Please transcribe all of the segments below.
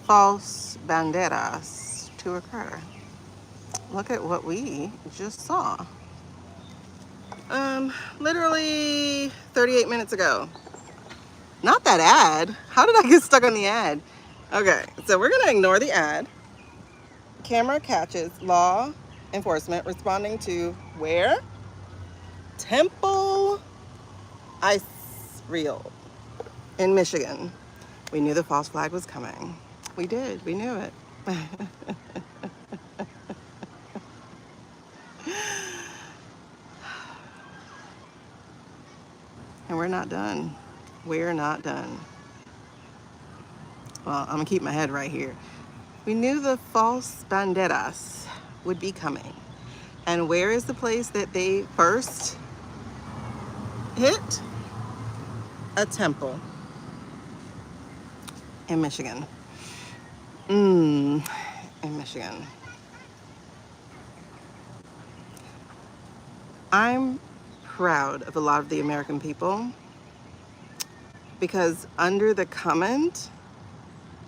false banderas to occur. Look at what we just saw. Literally 38 minutes ago. Not that ad. How did I get stuck on the ad? Okay, so we're gonna ignore the ad. Camera catches law enforcement responding to where? Temple Ice Reel in Michigan. We knew the false flag was coming. We did, we knew it. And we're not done. We're not done. Well, I'm gonna keep my head right here. We knew the false banderas would be coming. And where is the place that they first hit? A temple in Michigan. In Michigan. I'm proud of a lot of the American people because under the comment,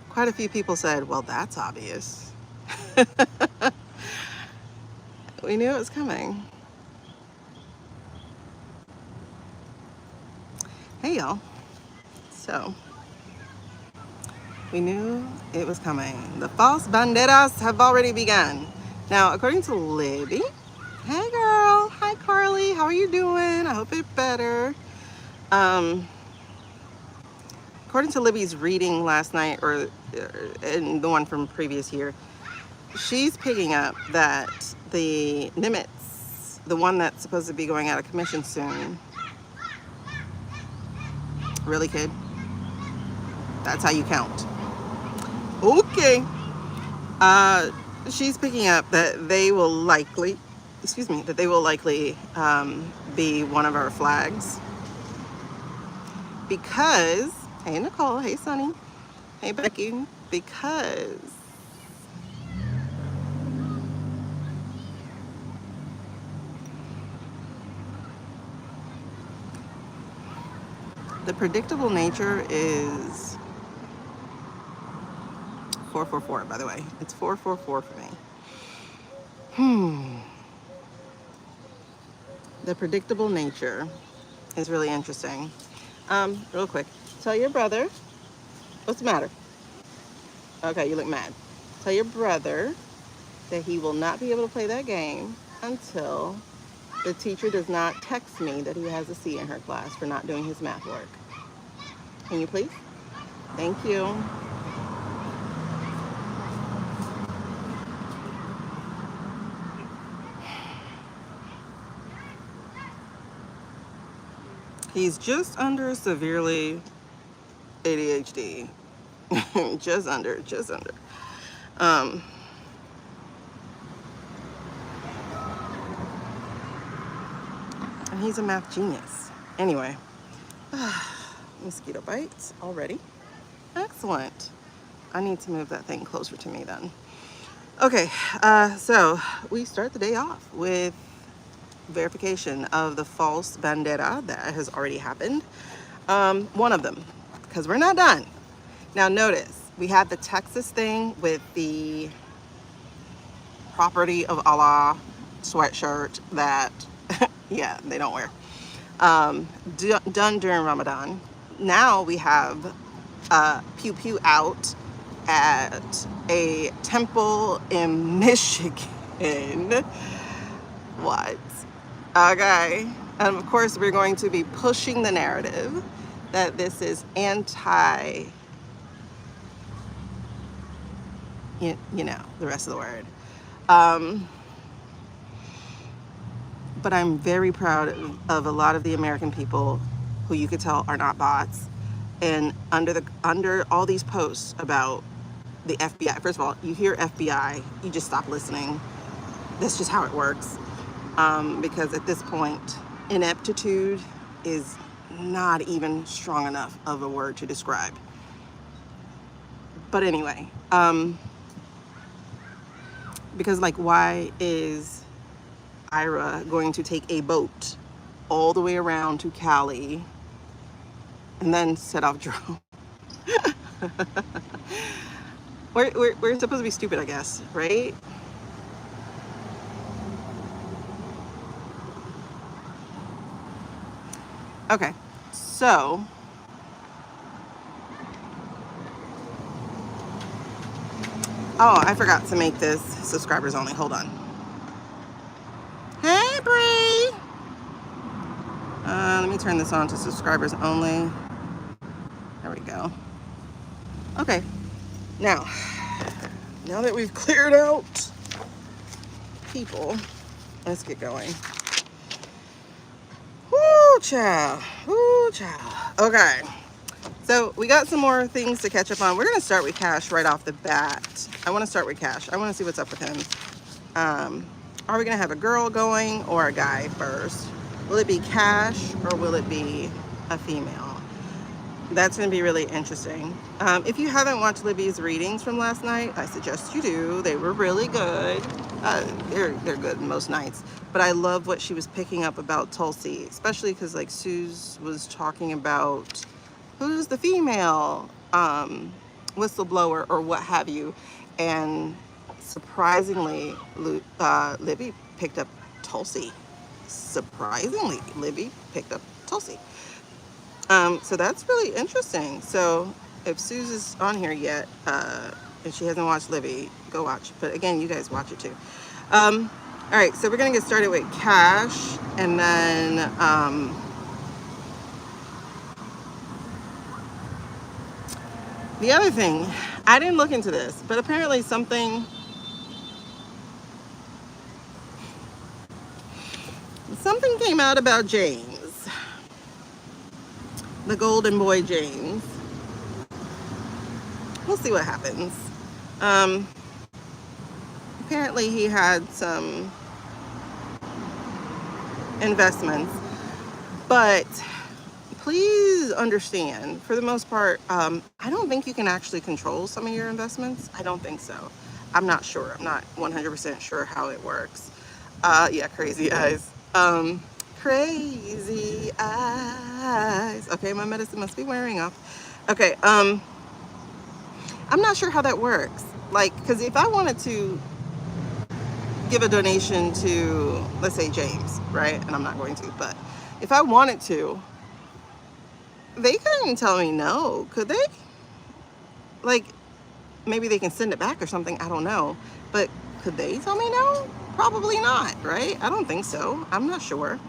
quite a few people said, well, that's obvious. We knew it was coming. Hey, y'all. So, we knew it was coming. The false banderas have already begun. Now, according to Libby, hey girl, hi Carly, how are you doing? I hope it's better. According to Libby's reading last night, or and the one from previous year, she's picking up that the Nimitz, the one that's supposed to be going out of commission soon. Really, kid? That's how you count. Okay. She's picking up that they will likely, be one of our flags. Because, hey Nicole, hey Sunny, hey Becky, because the predictable nature is 444, by the way. It's 444 for me. The predictable nature is really interesting. Real quick, tell your brother, what's the matter? Okay, you look mad. Tell your brother that he will not be able to play that game until the teacher does not text me that he has a C in her class for not doing his math work. Can you please? Thank you. He's just under severely ADHD. just under. And he's a math genius. Anyway, mosquito bites already. Excellent. I need to move that thing closer to me then. Okay, so we start the day off with verification of the false bandera that has already happened. One of them, because we're not done. Now notice, we had the Texas thing with the property of Allah sweatshirt that, yeah, they don't wear. Done during Ramadan. Now we have Pew Pew out at a temple in Michigan. What? Okay. And of course, we're going to be pushing the narrative that this is anti, you know, the rest of the word. But I'm very proud of a lot of the American people who you could tell are not bots. And under all these posts about the FBI, first of all, you hear FBI, you just stop listening. That's just how it works. Because at this point, ineptitude is not even strong enough of a word to describe. But anyway, because like, why is Ira going to take a boat all the way around to Cali and then set off drone? We're supposed to be stupid, I guess, right? Okay, so oh, I forgot to make this subscribers only. Hold on. Hey, Bree. Let me turn this on to subscribers only. There we go. Okay, now that we've cleared out people, let's get going. Woo, child. Woo, child. Okay. So we got some more things to catch up on. We're going to start with Cash right off the bat. I want to start with Cash. I want to see what's up with him. Are we going to have a girl going or a guy first? Will it be Cash or will it be a female? That's going to be really interesting. If you haven't watched Libby's readings from last night, I suggest you do. They were really good. They're good most nights. But I love what she was picking up about Tulsi, especially because like Suze was talking about who's the female whistleblower or what have you. And surprisingly, Libby picked up Tulsi. Surprisingly, Libby picked up Tulsi. So that's really interesting. So if Suze is on here yet, if she hasn't watched Libby, go watch. But again, you guys watch it too. All right, so we're gonna get started with Cash, and then the other thing, I didn't look into this, but apparently something came out about James, the golden boy James. We'll see what happens. Apparently he had some investments, but please understand, for the most part, I don't think you can actually control some of your investments. I don't think so. I'm not sure. I'm not 100% sure how it works. Yeah, crazy eyes. Crazy eyes. Okay, my medicine must be wearing off. Okay, I'm not sure how that works. Like, because if I wanted to give a donation to, let's say, James, right? And I'm not going to, but if I wanted to, they couldn't tell me no, could they? Like, maybe they can send it back or something, I don't know. But could they tell me no? Probably not, right? I don't think so. I'm not sure.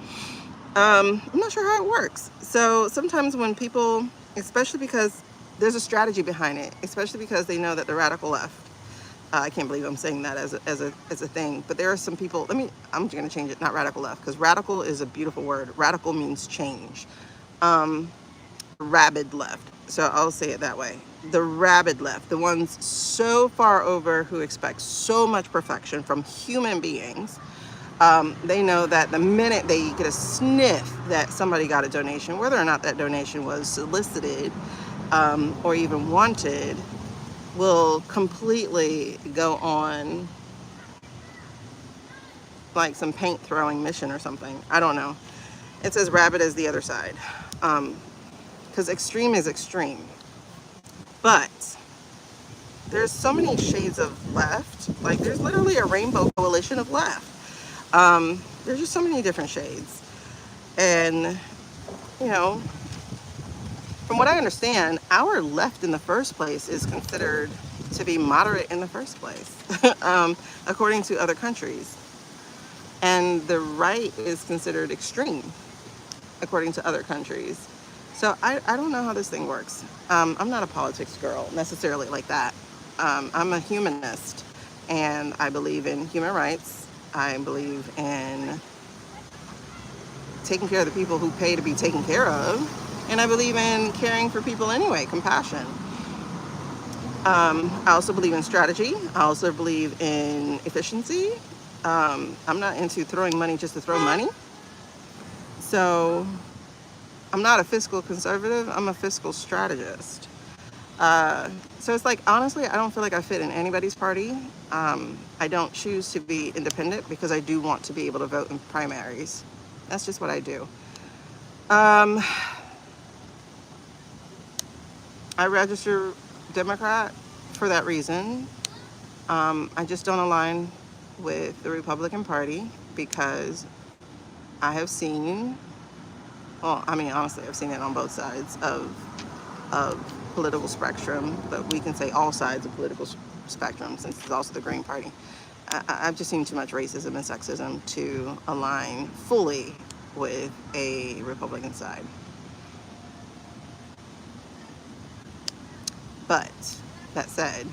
I'm not sure how it works. So sometimes when people, especially because there's a strategy behind it, especially because they know that the radical left, I can't believe I'm saying that as a thing, but there are some people, I'm going to change it, not radical left, because radical is a beautiful word. Radical means change. Rabid left. So I'll say it that way. The rabid left, the ones so far over who expect so much perfection from human beings, they know that the minute they get a sniff that somebody got a donation, whether or not that donation was solicited or even wanted, will completely go on like some paint throwing mission or something. I don't know. It's as rabid as the other side. Because extreme is extreme. But there's so many shades of left. Like, there's literally a rainbow coalition of left. There's just so many different shades. And, you know, from what I understand, our left in the first place is considered to be moderate in the first place, according to other countries. And the right is considered extreme, according to other countries. So I don't know how this thing works. I'm not a politics girl necessarily like that. I'm a humanist, and I believe in human rights. I believe in taking care of the people who pay to be taken care of. And I believe in caring for people anyway, compassion. I also believe in strategy. I also believe in efficiency. I'm not into throwing money just to throw money. So I'm not a fiscal conservative. I'm a fiscal strategist. So it's like, honestly, I don't feel like I fit in anybody's party. I don't choose to be independent because I do want to be able to vote in primaries. That's just what I do. I register Democrat for that reason. I just don't align with the Republican Party because I have seen, well, I mean, honestly, I've seen it on both sides of political spectrum, but we can say all sides of political spectrum since it's also the Green Party. I've just seen too much racism and sexism to align fully with a Republican side. But that said,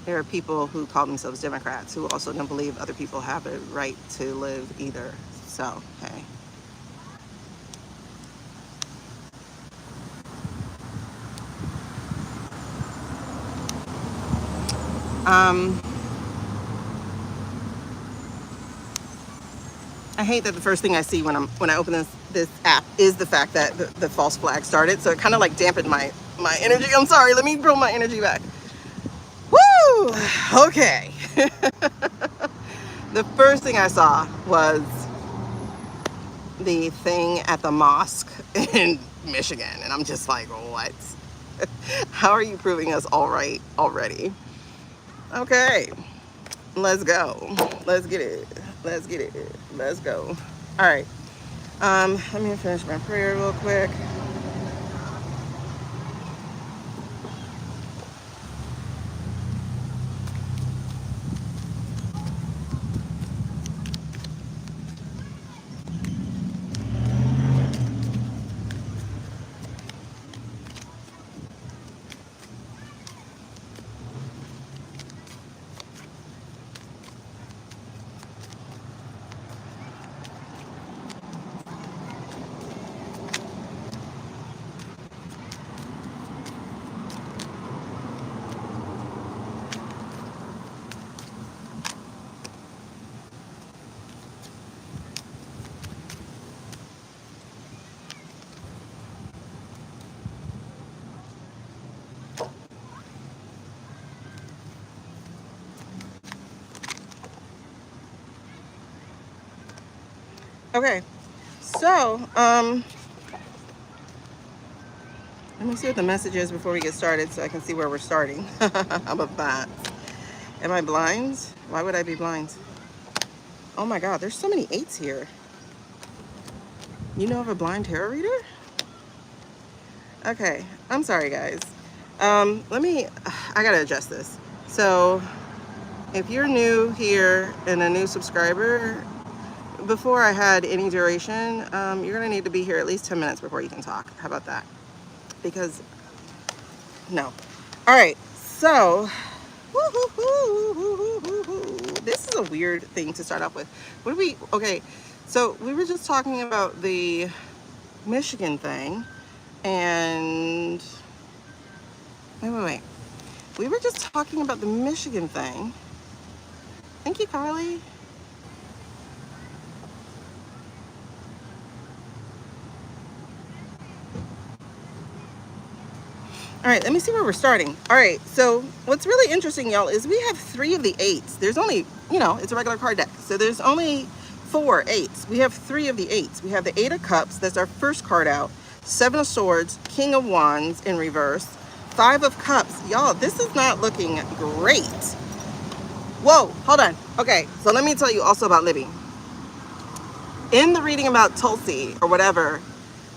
there are people who call themselves Democrats who also don't believe other people have a right to live either. So, hey. I hate that the first thing I see when I open this app is the fact that the false flag started. So it kind of like dampened my energy. I'm sorry. Let me bring my energy back. Woo! Okay. The first thing I saw was the thing at the mosque in Michigan, and I'm just like, what? How are you proving us all right already? Okay, let's go. Let's get it. Let's get it. Let's go. All right. Let me finish my prayer real quick. Okay, so let me see what the message is before we get started so I can see where we're starting. How about that? Am I blind? Why would I be blind? Oh my God, there's so many 8s here. You know of a blind tarot reader? Okay, I'm sorry guys. I gotta adjust this. So if you're new here and a new subscriber, before I had any duration, you're gonna need to be here at least 10 minutes before you can talk. How about that? Because, no. All right, so, this is a weird thing to start off with. Okay, so we were just talking about the Michigan thing, and, wait. We were just talking about the Michigan thing. Thank you, Carly. All right, let me see where we're starting. All right, so what's really interesting, y'all, is we have 3 of the 8s. There's only, it's a regular card deck. So there's only 4 8s. We have 3 of the 8s. We have the 8 of Cups. That's our first card out. 7 of Swords, King of Wands in reverse. 5 of Cups. Y'all, this is not looking great. Whoa, hold on. Okay, so let me tell you also about Libby. In the reading about Tulsi or whatever,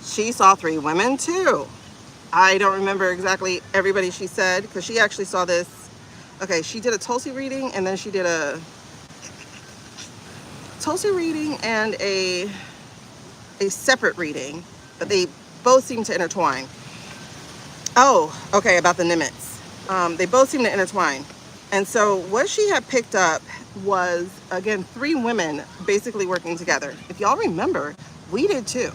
she saw 3 women too. I don't remember exactly everybody she said because she actually saw this. Okay, she did a Tulsi reading and then she did a Tulsi reading and a separate reading, but they both seem to intertwine. Oh, okay, about the Nimitz. They both seem to intertwine. And so what she had picked up was, again, 3 women basically working together. If y'all remember, we did too.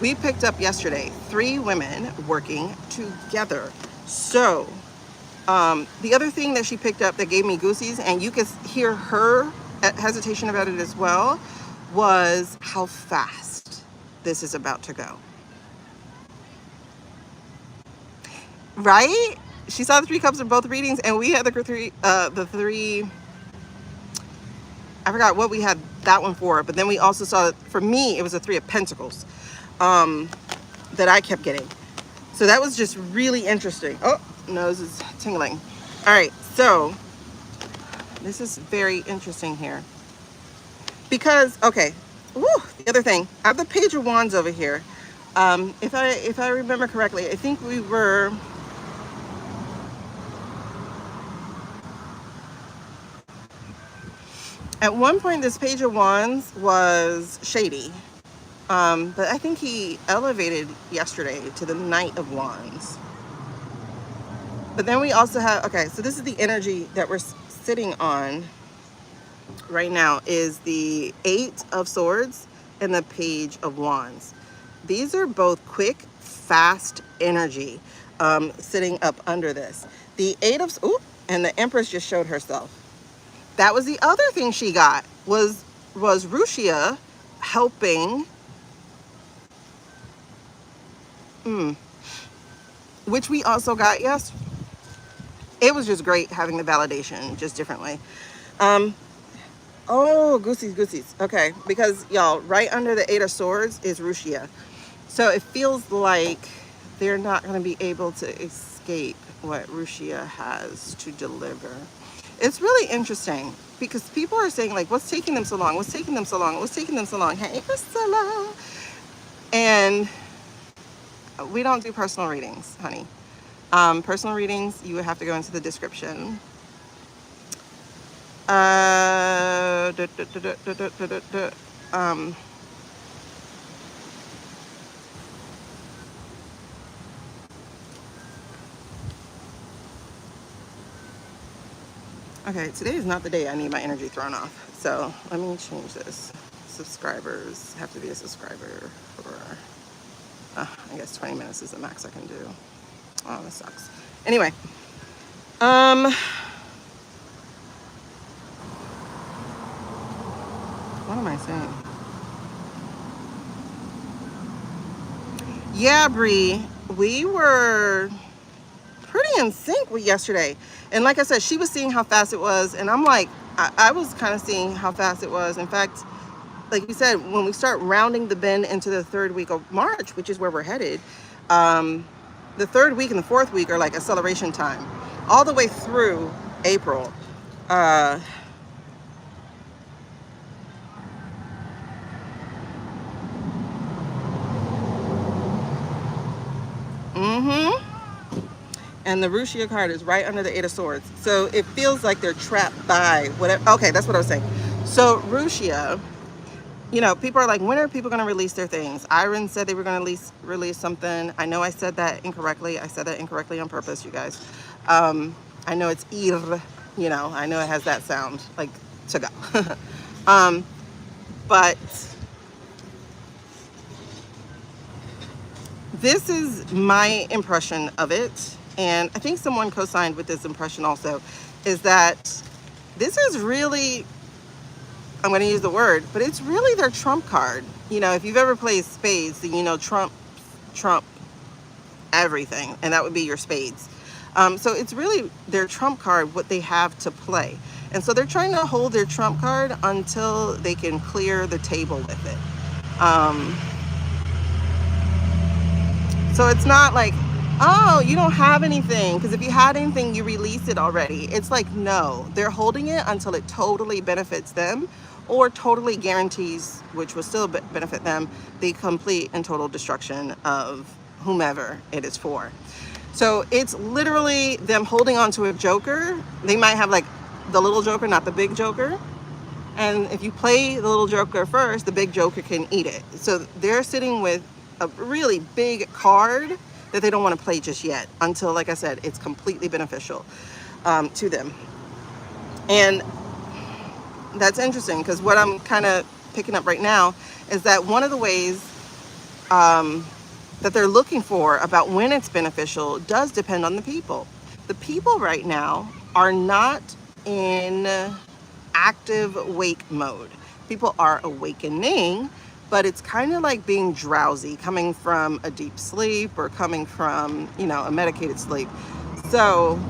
We picked up yesterday 3 women working together. So the other thing that she picked up that gave me goosies, and you could hear her hesitation about it as well, was how fast this is about to go. Right? She saw the 3 cups in both readings, and we had the three, I forgot what we had that one for, but then we also saw, for me, it was a 3 of Pentacles. That I kept getting. So that was just really interesting. Oh, nose is tingling. All right, So this is very interesting here because, okay, woo, the other thing, I have the Page of Wands over here. If I remember correctly, I think we were, at one point this Page of Wands was shady, but I think he elevated yesterday to the Knight of Wands. But then we also have, okay, so this is the energy that we're sitting on right now, is the Eight of Swords and the Page of Wands. These are both quick, fast energy sitting up under this. The Eight of, ooh, and the Empress just showed herself. That was the other thing she got, was Ruchia helping, which we also got, yes. It was just great having the validation, just differently. Oh, goosies. Okay, because y'all, right under the Eight of Swords is Ruchia. So it feels like they're not going to be able to escape what Ruchia has to deliver. It's really interesting because people are saying, like, what's taking them so long? What's taking them so long? What's taking them so long? Hey, Priscilla. And we don't do personal readings, honey. Personal readings, you would have to go into the description. Okay, today is not the day I need my energy thrown off. So let me change this. Subscribers have to be a subscriber for, I guess 20 minutes is the max I can do. Oh, that sucks. Anyway, what am I saying? Yeah, Bree, we were pretty in sync with yesterday. And like I said, she was seeing how fast it was. And I'm like, I was kind of seeing how fast it was. In fact, like you said, when we start rounding the bend into the third week of March, which is where we're headed, the third week and the fourth week are like acceleration time. All the way through April. And the Ruchia card is right under the Eight of Swords. So it feels like they're trapped by whatever. Okay, that's what I was saying. So Ruchia, you know, people are like, when are people going to release their things? Iron said they were going to release something. I know I said that incorrectly. I said that incorrectly on purpose, you guys. I know it's ir, you know, I know it has that sound, like, to go. But this is my impression of it. And I think someone co-signed with this impression also, is that this is really, I'm going to use the word, but it's really their trump card. You know, if you've ever played spades, then you know trump everything, and that would be your spades. So it's really their trump card, what they have to play. And so they're trying to hold their trump card until they can clear the table with it. So it's not like, oh, you don't have anything, because if you had anything, you release it already. It's like, no, they're holding it until it totally benefits them, or totally guarantees, which will still benefit them, the complete and total destruction of whomever it is for. So it's literally them holding on to a joker. They might have like the little joker, not the big joker. And if you play the little joker first, the big joker can eat it. So they're sitting with a really big card that they don't want to play just yet, until, like I said, it's completely beneficial to them. And that's interesting, because what I'm kind of picking up right now is that one of the ways that they're looking for about when it's beneficial does depend on the people. The people right now are not in active wake mode. People are awakening, but it's kind of like being drowsy, coming from a deep sleep or coming from, you know, a medicated sleep. So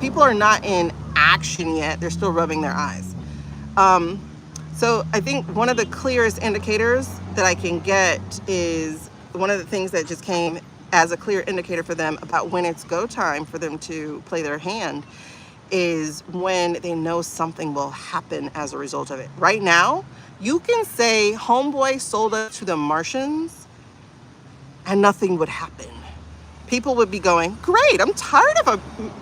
people are not in action yet. They're still rubbing their eyes. So I think one of the clearest indicators that I can get is one of the things that just came as a clear indicator for them about when it's go time for them to play their hand is when they know something will happen as a result of it. Right now, you can say homeboy sold us to the Martians and nothing would happen. People would be going, great, I'm tired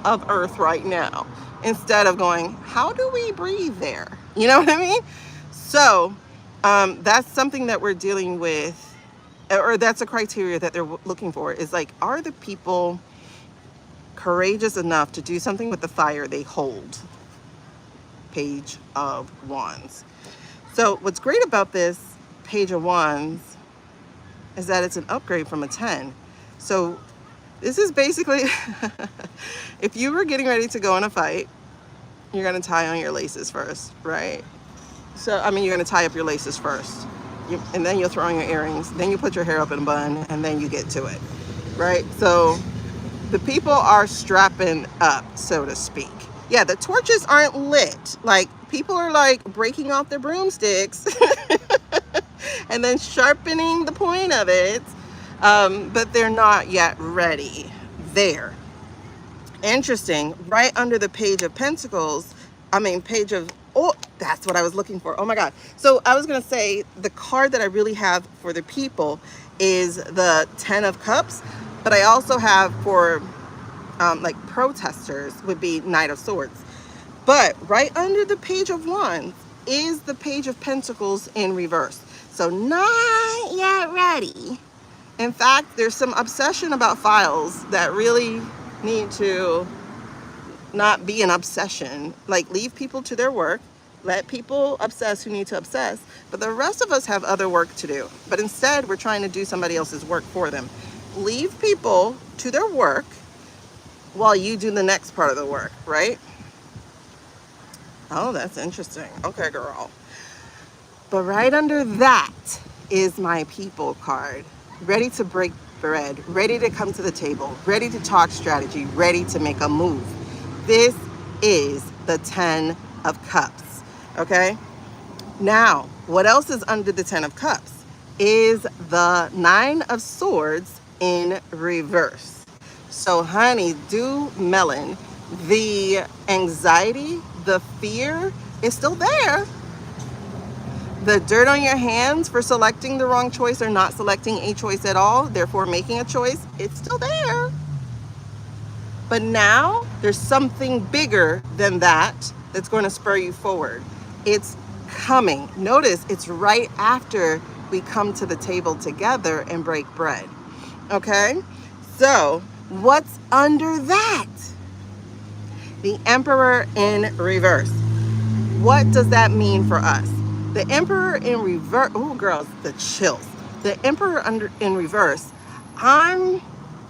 of Earth right now. Instead of going, how do we breathe there? You know what I mean? So that's something that we're dealing with, or that's a criteria that they're looking for, is like, are the people courageous enough to do something with the fire they hold? Page of Wands. So what's great about this Page of Wands is that it's an upgrade from a 10. So this is basically, if you were getting ready to go in a fight, you're gonna tie on your laces first, right? So, I mean, you're gonna tie up your laces first, and then you'll throw on your earrings, then you put your hair up in a bun, and then you get to it, right? So the people are strapping up, so to speak. Yeah, the torches aren't lit. Like, people are like breaking off their broomsticks and then sharpening the point of it, but they're not yet ready there. Interesting, right under the Page of Pentacles, Page of, oh, that's what I was looking for. Oh my God. So I was gonna say the card that I really have for the people is the 10 of Cups, but I also have for like protesters would be Knight of Swords. But right under the Page of Wands is the Page of Pentacles in reverse. So not yet ready. In fact, there's some obsession about files that really need to not be an obsession. Like, leave people to their work, let people obsess who need to obsess, but the rest of us have other work to do. But instead, we're trying to do somebody else's work for them. Leave people to their work while you do the next part of the work, right? Oh, that's interesting. Okay, girl. But right under that is my people card. Ready to break bread, ready to come to the table, ready to talk strategy, ready to make a move. This is the 10 of Cups, okay? Now, what else is under the 10 of Cups is the 9 of Swords in reverse. So honey, do melon. The anxiety, the fear is still there. The dirt on your hands for selecting the wrong choice or not selecting a choice at all, therefore making a choice, it's still there. But now there's something bigger than that that's going to spur you forward. It's coming. Notice it's right after we come to the table together and break bread. Okay? So what's under that? The Emperor in reverse. What does that mean for us? The Emperor in reverse, oh girls, the chills. The Emperor in reverse, I'm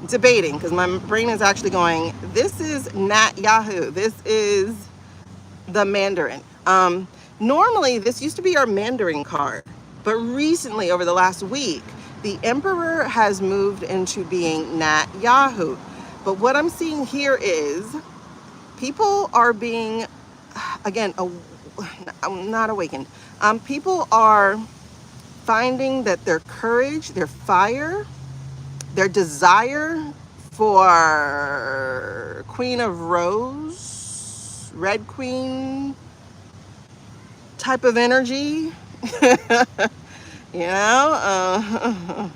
debating because my brain is actually going, this is GnatYahoo, this is the Mandarin. Normally this used to be our Mandarin card, but recently over the last week, the Emperor has moved into being GnatYahoo. But what I'm seeing here is people are being, again, not awakened. People are finding that their courage, their fire, their desire for Queen of Rose, Red Queen type of energy, you know,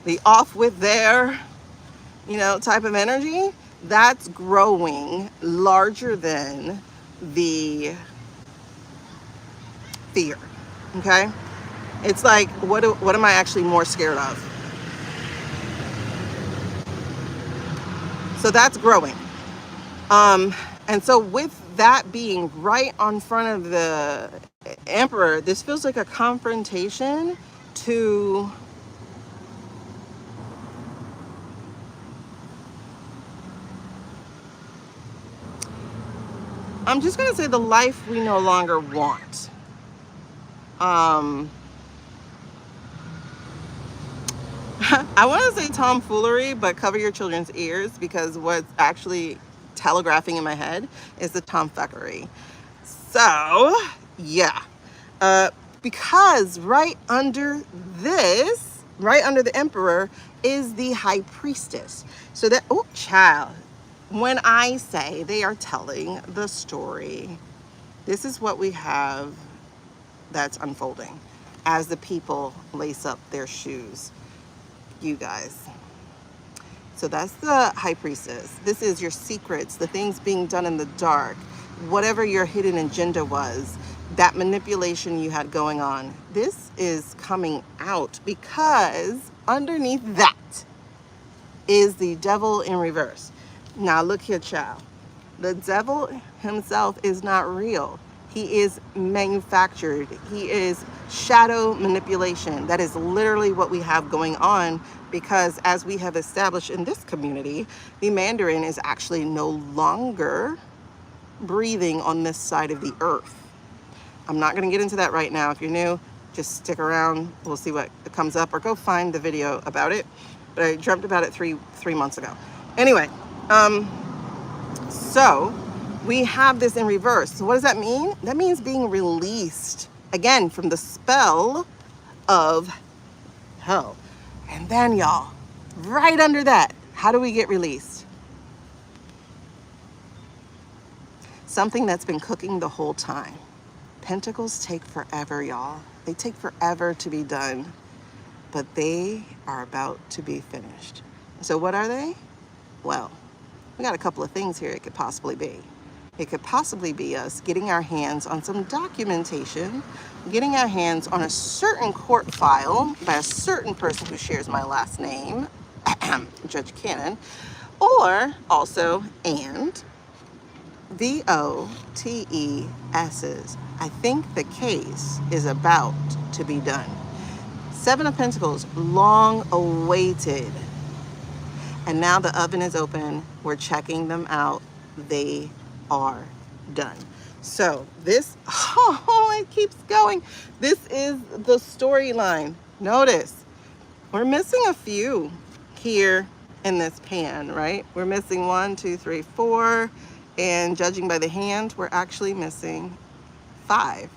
the off with their, you know, type of energy, that's growing larger than the fear. Okay, it's like, what am I actually more scared of? So that's growing. And so with that being right on front of the Emperor, this feels like a confrontation to I'm just gonna say the life we no longer want. I want to say tomfoolery, but cover your children's ears, because what's actually telegraphing in my head is the tomfuckery. So, yeah. Because right under this, right under the Emperor, is the High Priestess. So that, oh, child. when I say they are telling the story, this is what we have that's unfolding as the people lace up their shoes, you guys. So that's the high priestess. This is your secrets, the things being done in the dark, whatever your hidden agenda was, that manipulation you had going on. This is coming out because underneath that is the devil in reverse. Now look here, child. The devil himself is not real. He is manufactured. He is shadow manipulation. That is literally what we have going on, because as we have established in this community, the Mandarin is actually no longer breathing on this side of the earth. I'm not going to get into that right now. If you're new, just stick around. We'll see what comes up, or go find the video about it. But I dreamt about it three months ago. Anyway, so we have this in reverse. So what does that mean? That means being released, again, from the spell of hell. And then, y'all, right under that, how do we get released? Something that's been cooking the whole time. Pentacles take forever, y'all. They take forever to be done, but they are about to be finished. So what are they? Well, we got a couple of things here it could possibly be. It could possibly be us getting our hands on some documentation, getting our hands on a certain court file by a certain person who shares my last name, Judge Cannon, or also, and VOTES's. I think the case is about to be done. Seven of Pentacles, long awaited. And now the oven is open. We're checking them out. They are done. So this, oh, it keeps going. This is the storyline. Notice, we're missing a few here in this pan, right? We're missing 1, 2, 3, 4. And judging by the hand, we're actually missing 5.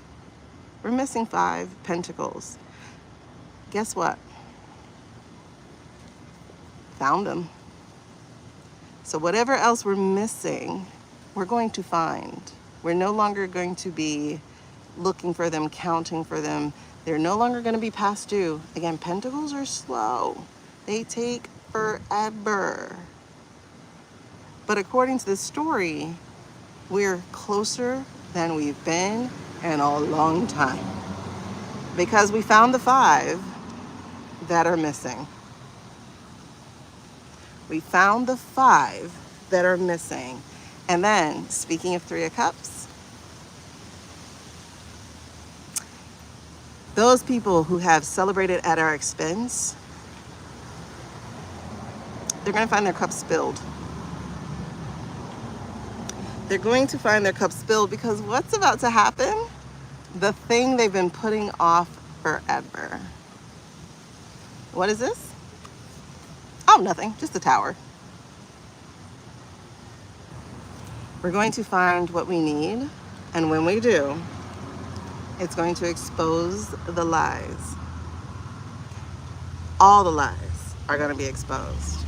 We're missing 5 pentacles. Guess what? Found them. So whatever else we're missing, we're going to find. We're no longer going to be looking for them, counting for them. They're no longer going to be past due. Again, pentacles are slow. They take forever. But according to this story, we're closer than we've been in a long time, because we found the 5 that are missing. We found the 5 that are missing. And then, speaking of 3 of Cups, those people who have celebrated at our expense, they're going to find their cup spilled. They're going to find their cup spilled, because what's about to happen? The thing they've been putting off forever. What is this? Oh, nothing, just the Tower. We're going to find what we need, and when we do, it's going to expose the lies. All the lies are going to be exposed.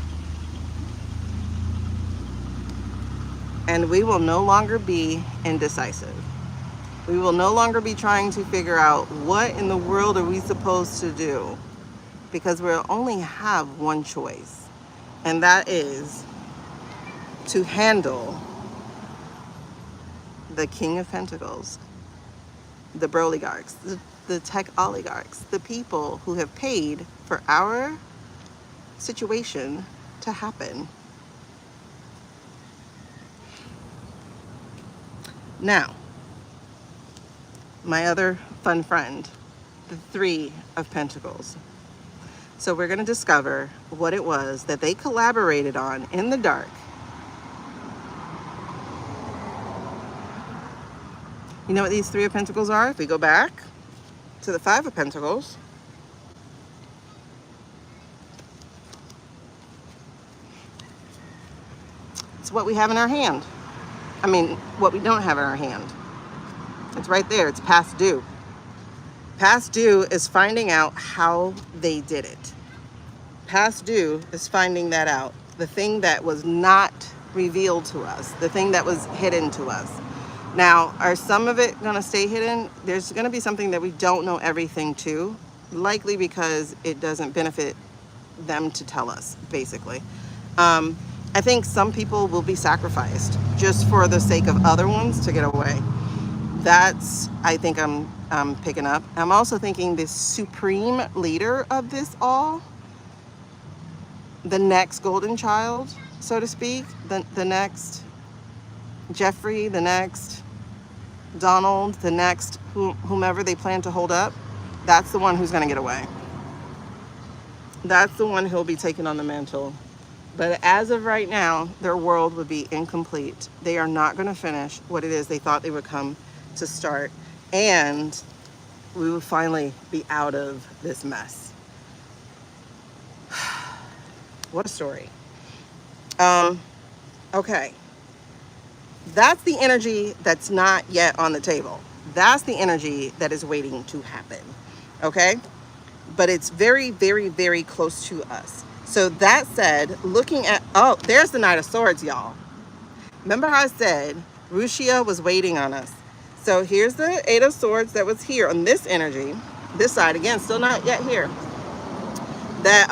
And we will no longer be indecisive. We will no longer be trying to figure out what in the world are we supposed to do, because we'll only have one choice, and that is to handle the King of Pentacles, the Broligarchs, the tech oligarchs, the people who have paid for our situation to happen. Now, my other fun friend, the 3 of Pentacles. So we're going to discover what it was that they collaborated on in the dark. You know what these 3 of Pentacles are? If we go back to the 5 of Pentacles, it's what we have in our hand. I mean, what we don't have in our hand. It's right there. It's past due. Past due is finding out how they did it. Past due is finding that out. The thing that was not revealed to us, the thing that was hidden to us. Now, are some of it gonna stay hidden? There's gonna be something that we don't know everything to, likely because it doesn't benefit them to tell us, basically. I think some people will be sacrificed just for the sake of other ones to get away. That's, I think I'm picking up. I'm also thinking this supreme leader of this all, the next golden child, so to speak, the next Jeffrey, the next Donald, the next whomever they plan to hold up, that's the one who's going to get away. That's the one who'll be taking on the mantle. But as of right now, their world would be incomplete. They are not going to finish what it is they thought they would come to start. And we will finally be out of this mess. What a story. Okay. That's the energy that's not yet on the table. That's the energy that is waiting to happen. Okay? But it's very, very, very close to us. So that said, looking at, oh, there's the Knight of Swords, y'all. Remember how I said Rushia was waiting on us. So here's the Eight of Swords that was here on this energy. This side, again, still not yet here. That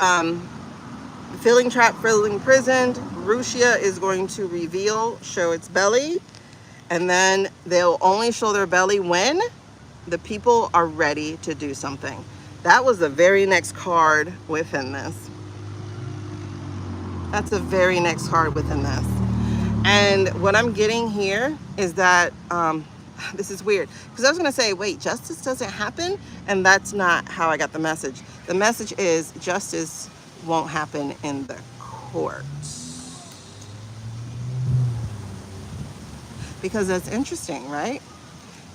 feeling trapped, feeling imprisoned, Rushia is going to reveal, show its belly. And then they'll only show their belly when the people are ready to do something. That was the very next card within this. That's the very next card within this. And what I'm getting here is that, this is weird, because I was going to say, wait, justice doesn't happen? And that's not how I got the message. The message is justice won't happen in the courts. Because that's interesting, right?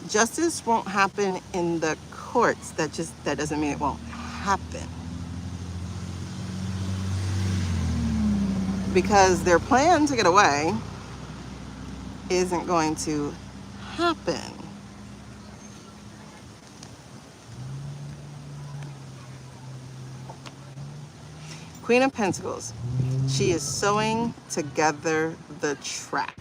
Justice won't happen in the courts. That doesn't mean it won't happen. Because their plan to get away isn't going to happen. Queen of Pentacles. She is sewing together the trap.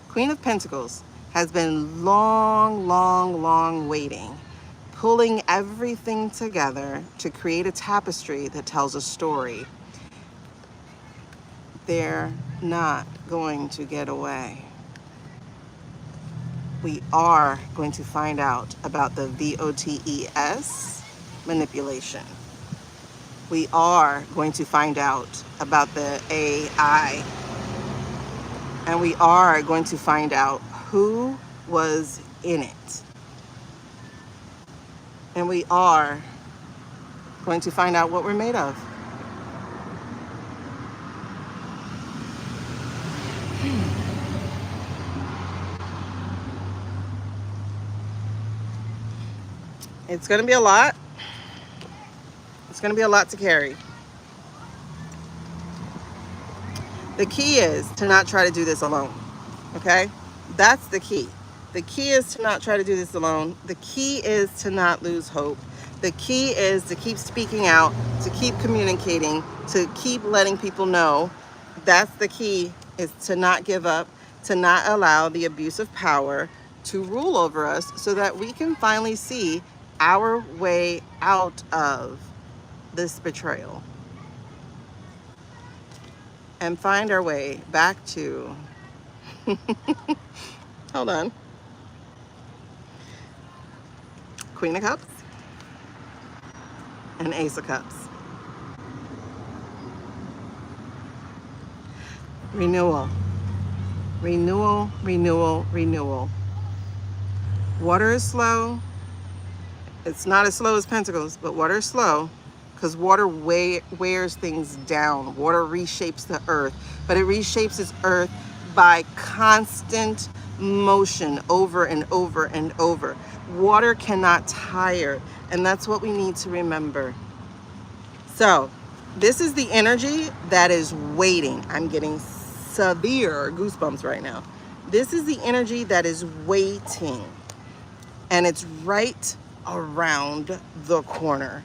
Queen of Pentacles has been long waiting, pulling everything together to create a tapestry that tells a story. They're not going to get away. We are going to find out about the VOTES manipulation. We are going to find out about the AI. And we are going to find out who was in it. And we are going to find out what we're made of. It's going to be a lot. It's going to be a lot to carry. The key is to not try to do this alone. Okay? That's the key. The key is to not try to do this alone. The key is to not lose hope. The key is to keep speaking out, to keep communicating, to keep letting people know. That's the key, is to not give up, to not allow the abuse of power to rule over us so that we can finally see our way out of this betrayal and find our way back to hold on, Queen of Cups and Ace of Cups. Renewal, renewal, renewal, renewal. Water is slow. It's not as slow as Pentacles, but water is slow because water wears things down. Water reshapes the earth, but it reshapes its earth by constant motion over and over and over. Water cannot tire, and that's what we need to remember. So this is the energy that is waiting. I'm getting severe goosebumps right now. This is the energy that is waiting, and it's right around the corner.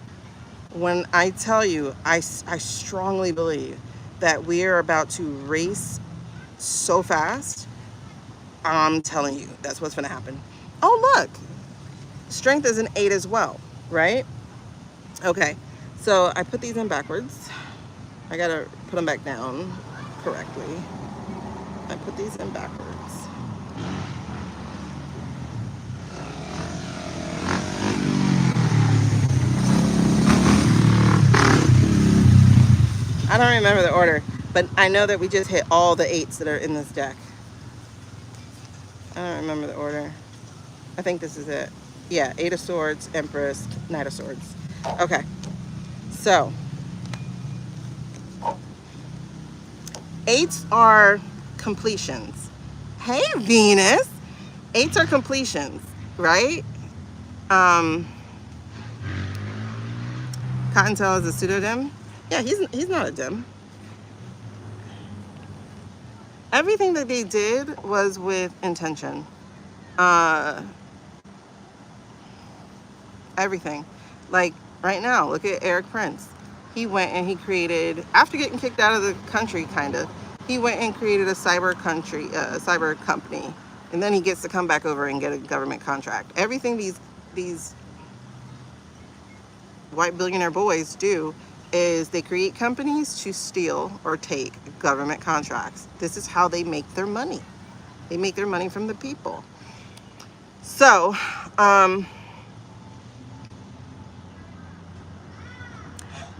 When I tell you, I strongly believe that we are about to race so fast. I'm telling you, that's what's gonna happen. Oh, look, strength is an 8 as well, right? Okay, so I put these in backwards. I gotta put them back down correctly. I put these in backwards. I don't remember the order, but I know that we just hit all the 8s that are in this deck. I don't remember the order. I think this is it. Yeah, 8 of Swords, Empress, Knight of Swords. Okay, so 8s are completions. Hey, Venus. 8s are completions, right? Cottontail is a pseudonym. Yeah, he's not a dim. Everything that they did was with intention. Everything. Like right now, look at Eric Prince. He went and he created, after getting kicked out of the country, kind of, he went and created a cyber company, and then he gets to come back over and get a government contract. Everything these white billionaire boys do is they create companies to steal or take government contracts. This is how they make their money. They make their money from the people. So,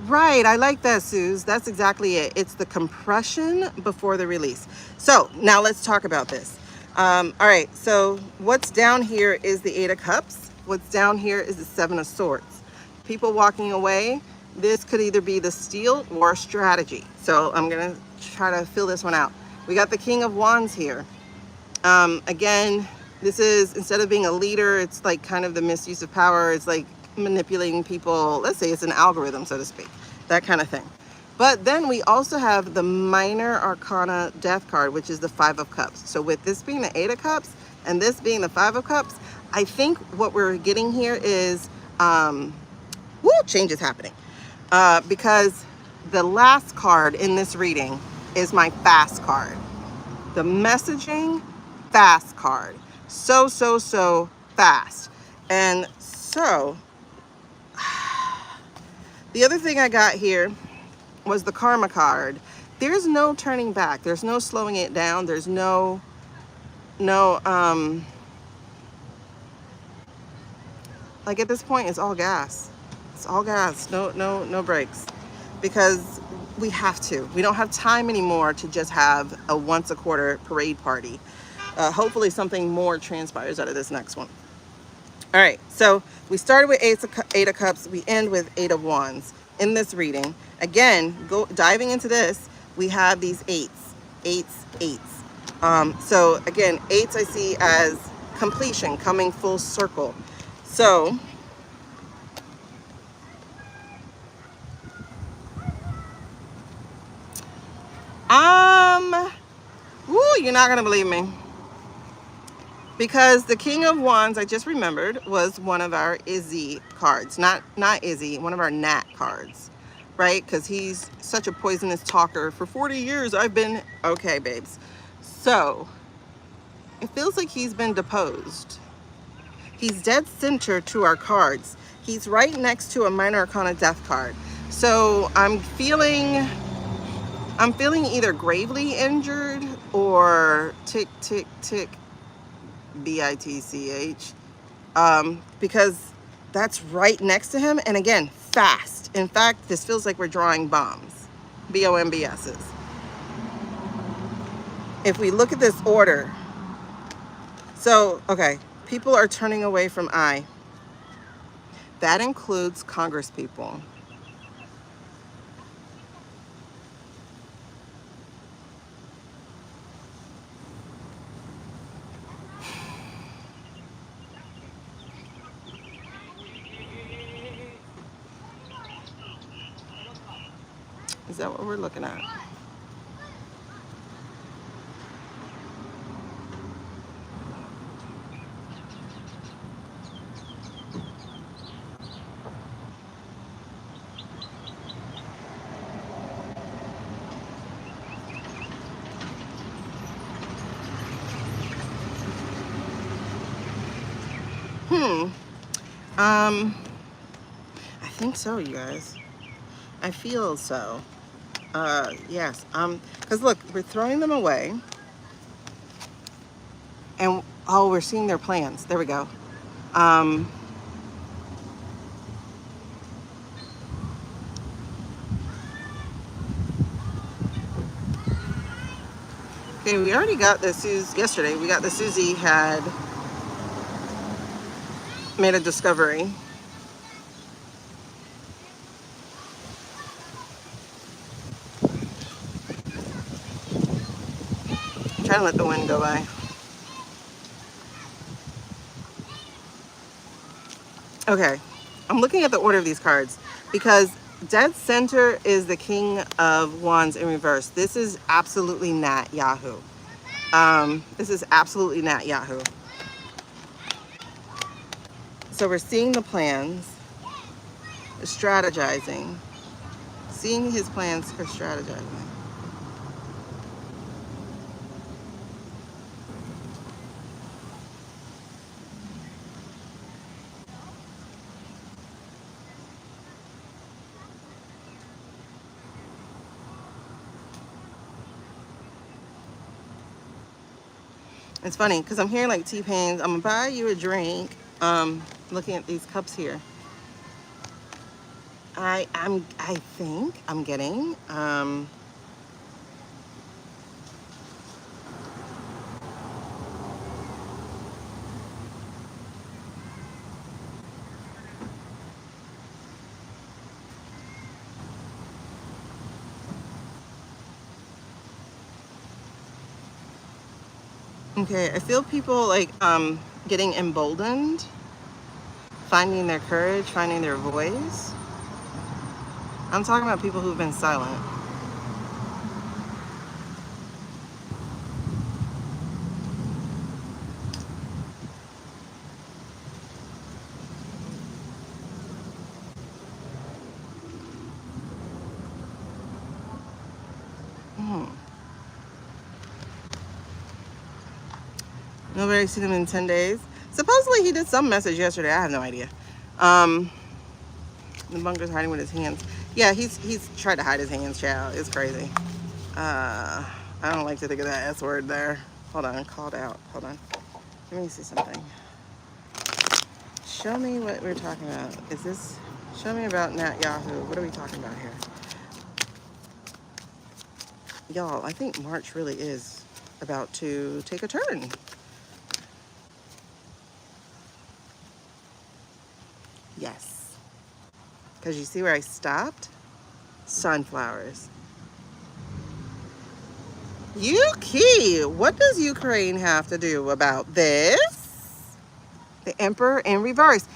right, I like that, Suze. That's exactly it. It's the compression before the release. So now let's talk about this. All right, so what's down here is the 8 of Cups. What's down here is the 7 of Swords. People walking away, this could either be the steal or strategy. So I'm gonna try to fill this one out. We got the King of Wands here. Again, this is, instead of being a leader, it's like kind of the misuse of power. It's like manipulating people. Let's say it's an algorithm, so to speak, that kind of thing. But then we also have the minor arcana death card, which is the 5 of Cups. So with this being the 8 of Cups and this being the 5 of Cups, I think what we're getting here is, change is happening. Because the last card in this reading is my fast card. The messaging fast card. So fast. And so the other thing I got here was the karma card. There's no turning back. There's no slowing it down. There's no like at this point it's all gas. It's all gas. No brakes. Because we have to. We don't have time anymore to just have a once a quarter parade party. Hopefully something more transpires out of this next one. All right, so we started with 8 of Cups. We end with 8 of Wands in this reading. Again, diving into this, we have these 8s. So again, 8s I see as completion, coming full circle. So you're not gonna believe me. Because the King of Wands, I just remembered, was one of our Izzy cards. Not Izzy, one of our Nat cards, right? Because he's such a poisonous talker. For 40 years, I've been, okay, babes. So, it feels like he's been deposed. He's dead center to our cards. He's right next to a minor arcana death card. So, I'm feeling either gravely injured or tick, BITCH, because that's right next to him. And again, fast. In fact, this feels like we're drawing bombs, BOMBSs. If we look at this order, so, okay, people are turning away from I. That includes Congress people. Is that what we're looking at? Hmm. I think so, you guys. I feel so. Yes. Because look, we're throwing them away. And, oh, we're seeing their plans. There we go. Um, okay, we already got the yesterday. We got the Susie had made a discovery. I'm trying to let the wind go by. Okay, I'm looking at the order of these cards because dead center is the King of Wands in reverse. This is absolutely GnatYahoo. This is absolutely GnatYahoo. So we're seeing the plans, strategizing, seeing his plans for strategizing. It's funny because I'm hearing like T-Pain's, I'm gonna buy you a drink. Looking at these cups here. I think I'm getting okay, I feel people like getting emboldened, finding their courage, finding their voice. I'm talking about people who've been silent. Hmm. Nobody's seen him in 10 days. Supposedly he did some message yesterday. I have no idea. The bunker's hiding with his hands. Yeah, he's tried to hide his hands, child. It's crazy. I don't like to think of that S word there. Hold on, called out. Hold on. Let me see something. Show me what we're talking about. Is this, show me about GnatYahoo. What are we talking about here? Y'all, I think March really is about to take a turn. Yes. Because you see where I stopped? Sunflowers. Yuki, what does Ukraine have to do about this? The Emperor in reverse.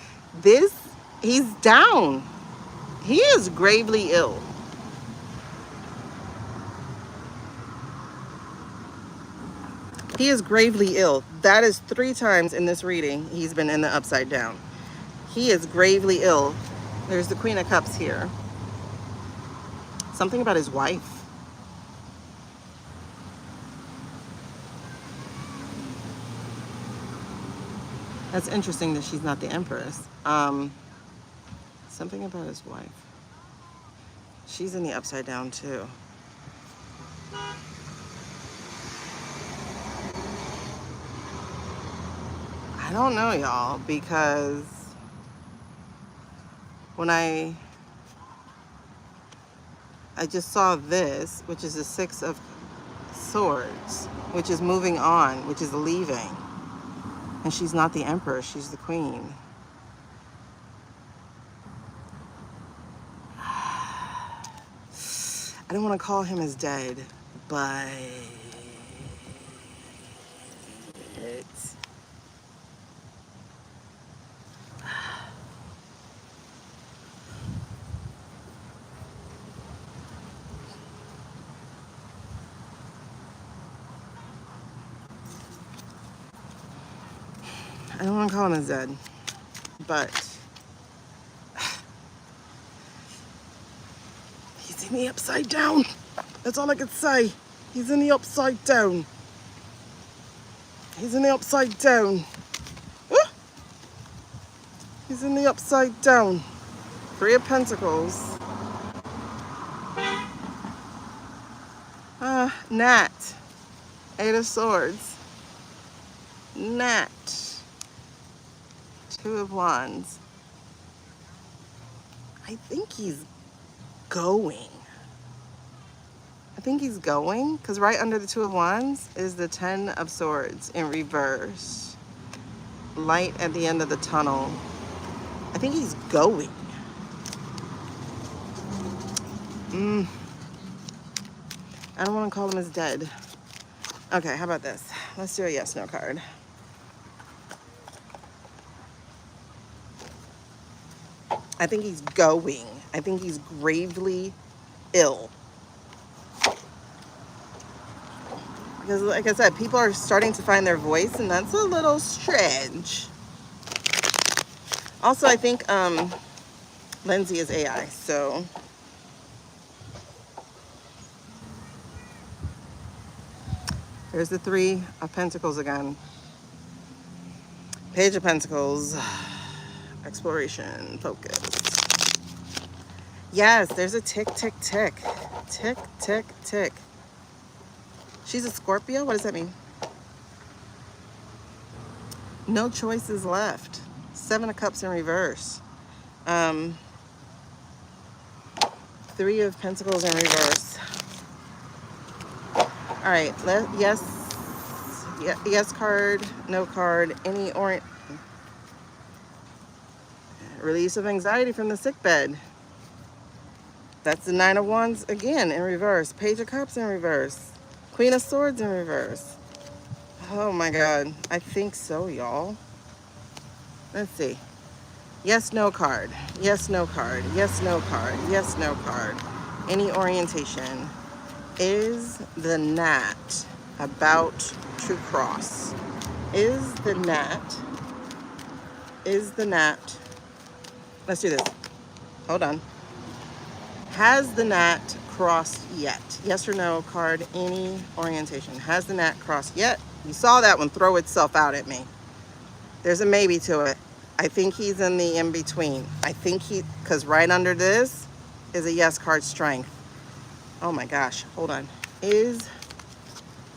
This, he's down. He is gravely ill. He is gravely ill. That is 3 times in this reading he's been in the upside down. He is gravely ill. There's the Queen of Cups here. Something about his wife. That's interesting that she's not the Empress. Something about his wife. She's in the upside down too. I don't know, y'all, because when I just saw this, which is the 6 of Swords, which is moving on, which is leaving. And she's not the Emperor, she's the Queen. I don't want to call him as dead, but I don't want to call him as dead, but he's in the upside down. That's all I can say. He's in the upside down. He's in the upside down. He's in the upside down. 3 of Pentacles. Nat. 8 of Swords. Nat. 2 of Wands. I think he's going. I think he's going, because right under the 2 of Wands is the 10 of Swords in reverse. Light at the end of the tunnel. I think he's going. I don't want to call him as dead. Okay, how about this? Let's do a yes, no card. I think he's going. I think he's gravely ill. Because like I said, people are starting to find their voice, and that's a little strange. Also, I think Lindsay is AI, so there's the 3 of Pentacles again. Page of Pentacles. Exploration, focus. Yes, there's a tick, tick, tick. Tick, tick, tick. She's a Scorpio? What does that mean? No choices left. 7 of Cups in reverse. 3 of Pentacles in reverse. All right, yes card, no card, any release of anxiety from the sick bed. That's the 9 of Wands again in reverse. Page of Cups in reverse. Queen of Swords in reverse. Oh my God, I think so, y'all. Let's see. Yes, no card. Yes, no card. Yes, no card. Yes, no card. Any orientation. Is the gnat about to cross? Is the gnat, let's do this. Hold on. Has the gnat crossed yet? Yes or no card, any orientation. Has the gnat crossed yet? You saw that one throw itself out at me. There's a maybe to it. I think he's in the in-between. I think because right under this is a yes card, strength. Oh my gosh, hold on. Is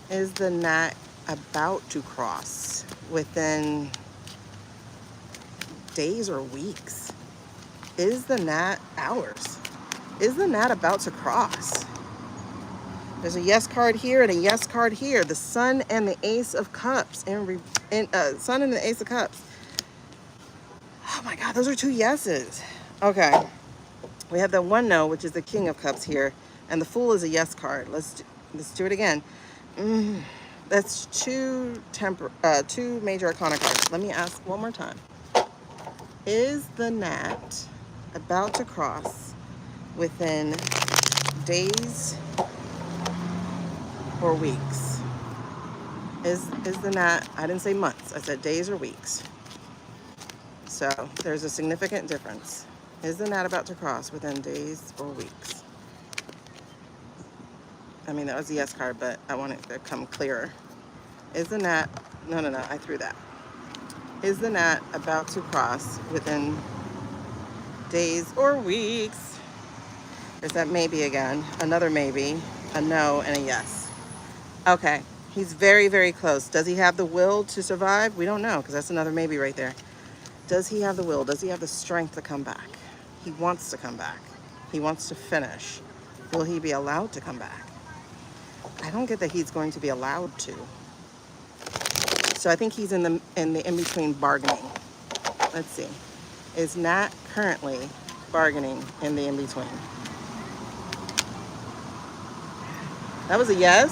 the gnat about to cross within days or weeks? Is the gnat hours? Is the gnat about to cross? There's a yes card here and a yes card here. The Sun and the Ace of Cups. Sun and the Ace of Cups. Oh my God, those are 2 yeses. Okay. We have the 1 no, which is the King of Cups here. And the Fool is a yes card. Let's do it again. That's 2 major arcana cards. Let me ask one more time. Is the gnat about to cross within days or weeks? Is the gnat, I didn't say months, I said days or weeks. So there's a significant difference. Is the gnat about to cross within days or weeks? I mean, that was a yes card, but I want it to come clearer. Is the gnat, no, I threw that. Is the gnat about to cross within days or weeks? There's that maybe again, another maybe, a no, and a yes. Okay, he's very, very close. Does he have the will to survive? We don't know, because that's another maybe right there. Does he have the will? Does he have the strength to come back? He wants to come back. He wants to finish. Will he be allowed to come back? I don't get that he's going to be allowed to. So I think he's in the in-between bargaining. Let's see. Is Nat currently bargaining in the in-between? That was a yes.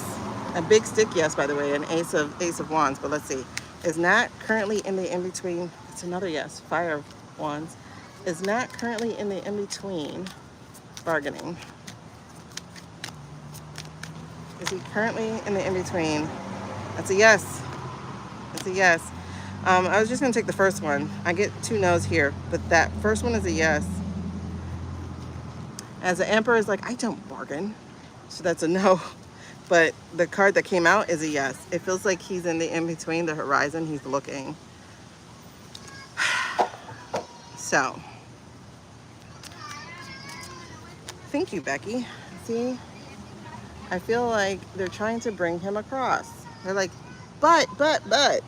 A big stick yes, by the way, an ace of wands, but let's see. Is Nat currently in the in-between? It's another yes, fire of wands. Is Nat currently in the in-between bargaining? Is he currently in the in-between? That's a yes. That's a yes. I was just gonna take the first one. I get 2 no's here, but that first one is a yes. As the Emperor is like, I don't bargain. So that's a no. But the card that came out is a yes. It feels like he's in the in-between, the horizon, he's looking. So, thank you, Becky. See, I feel like they're trying to bring him across. They're like, but,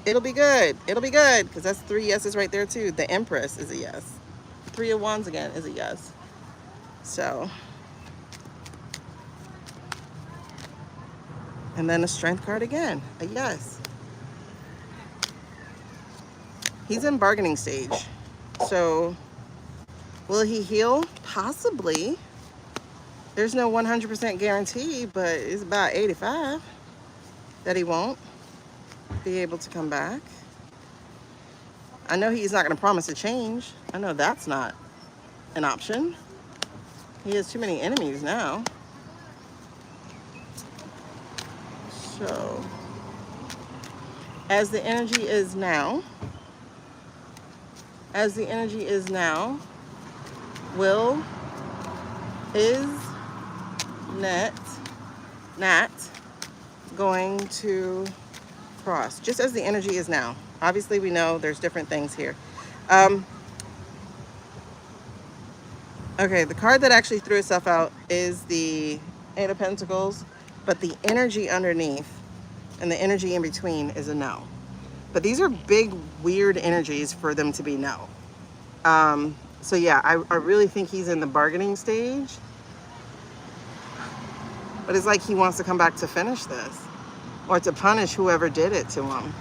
it'll be good. It'll be good. Because that's 3 yeses right there, too. The Empress is a yes. 3 of Wands again is a yes. So, and then a Strength card again, a yes. He's in bargaining stage. So, will he heal? Possibly. There's no 100% guarantee, but it's about 85 that he won't be able to come back. I know he's not going to promise a change. I know that's not an option. He has too many enemies now. So, as the energy is now, will, is Nat going to cross? Just as the energy is now. Obviously, we know there's different things here. Okay, the card that actually threw itself out is the Eight of Pentacles, but the energy underneath and the energy in between is a no. But these are big, weird energies for them to be no. So yeah, I really think he's in the bargaining stage. But it's like he wants to come back to finish this, or to punish whoever did it to him.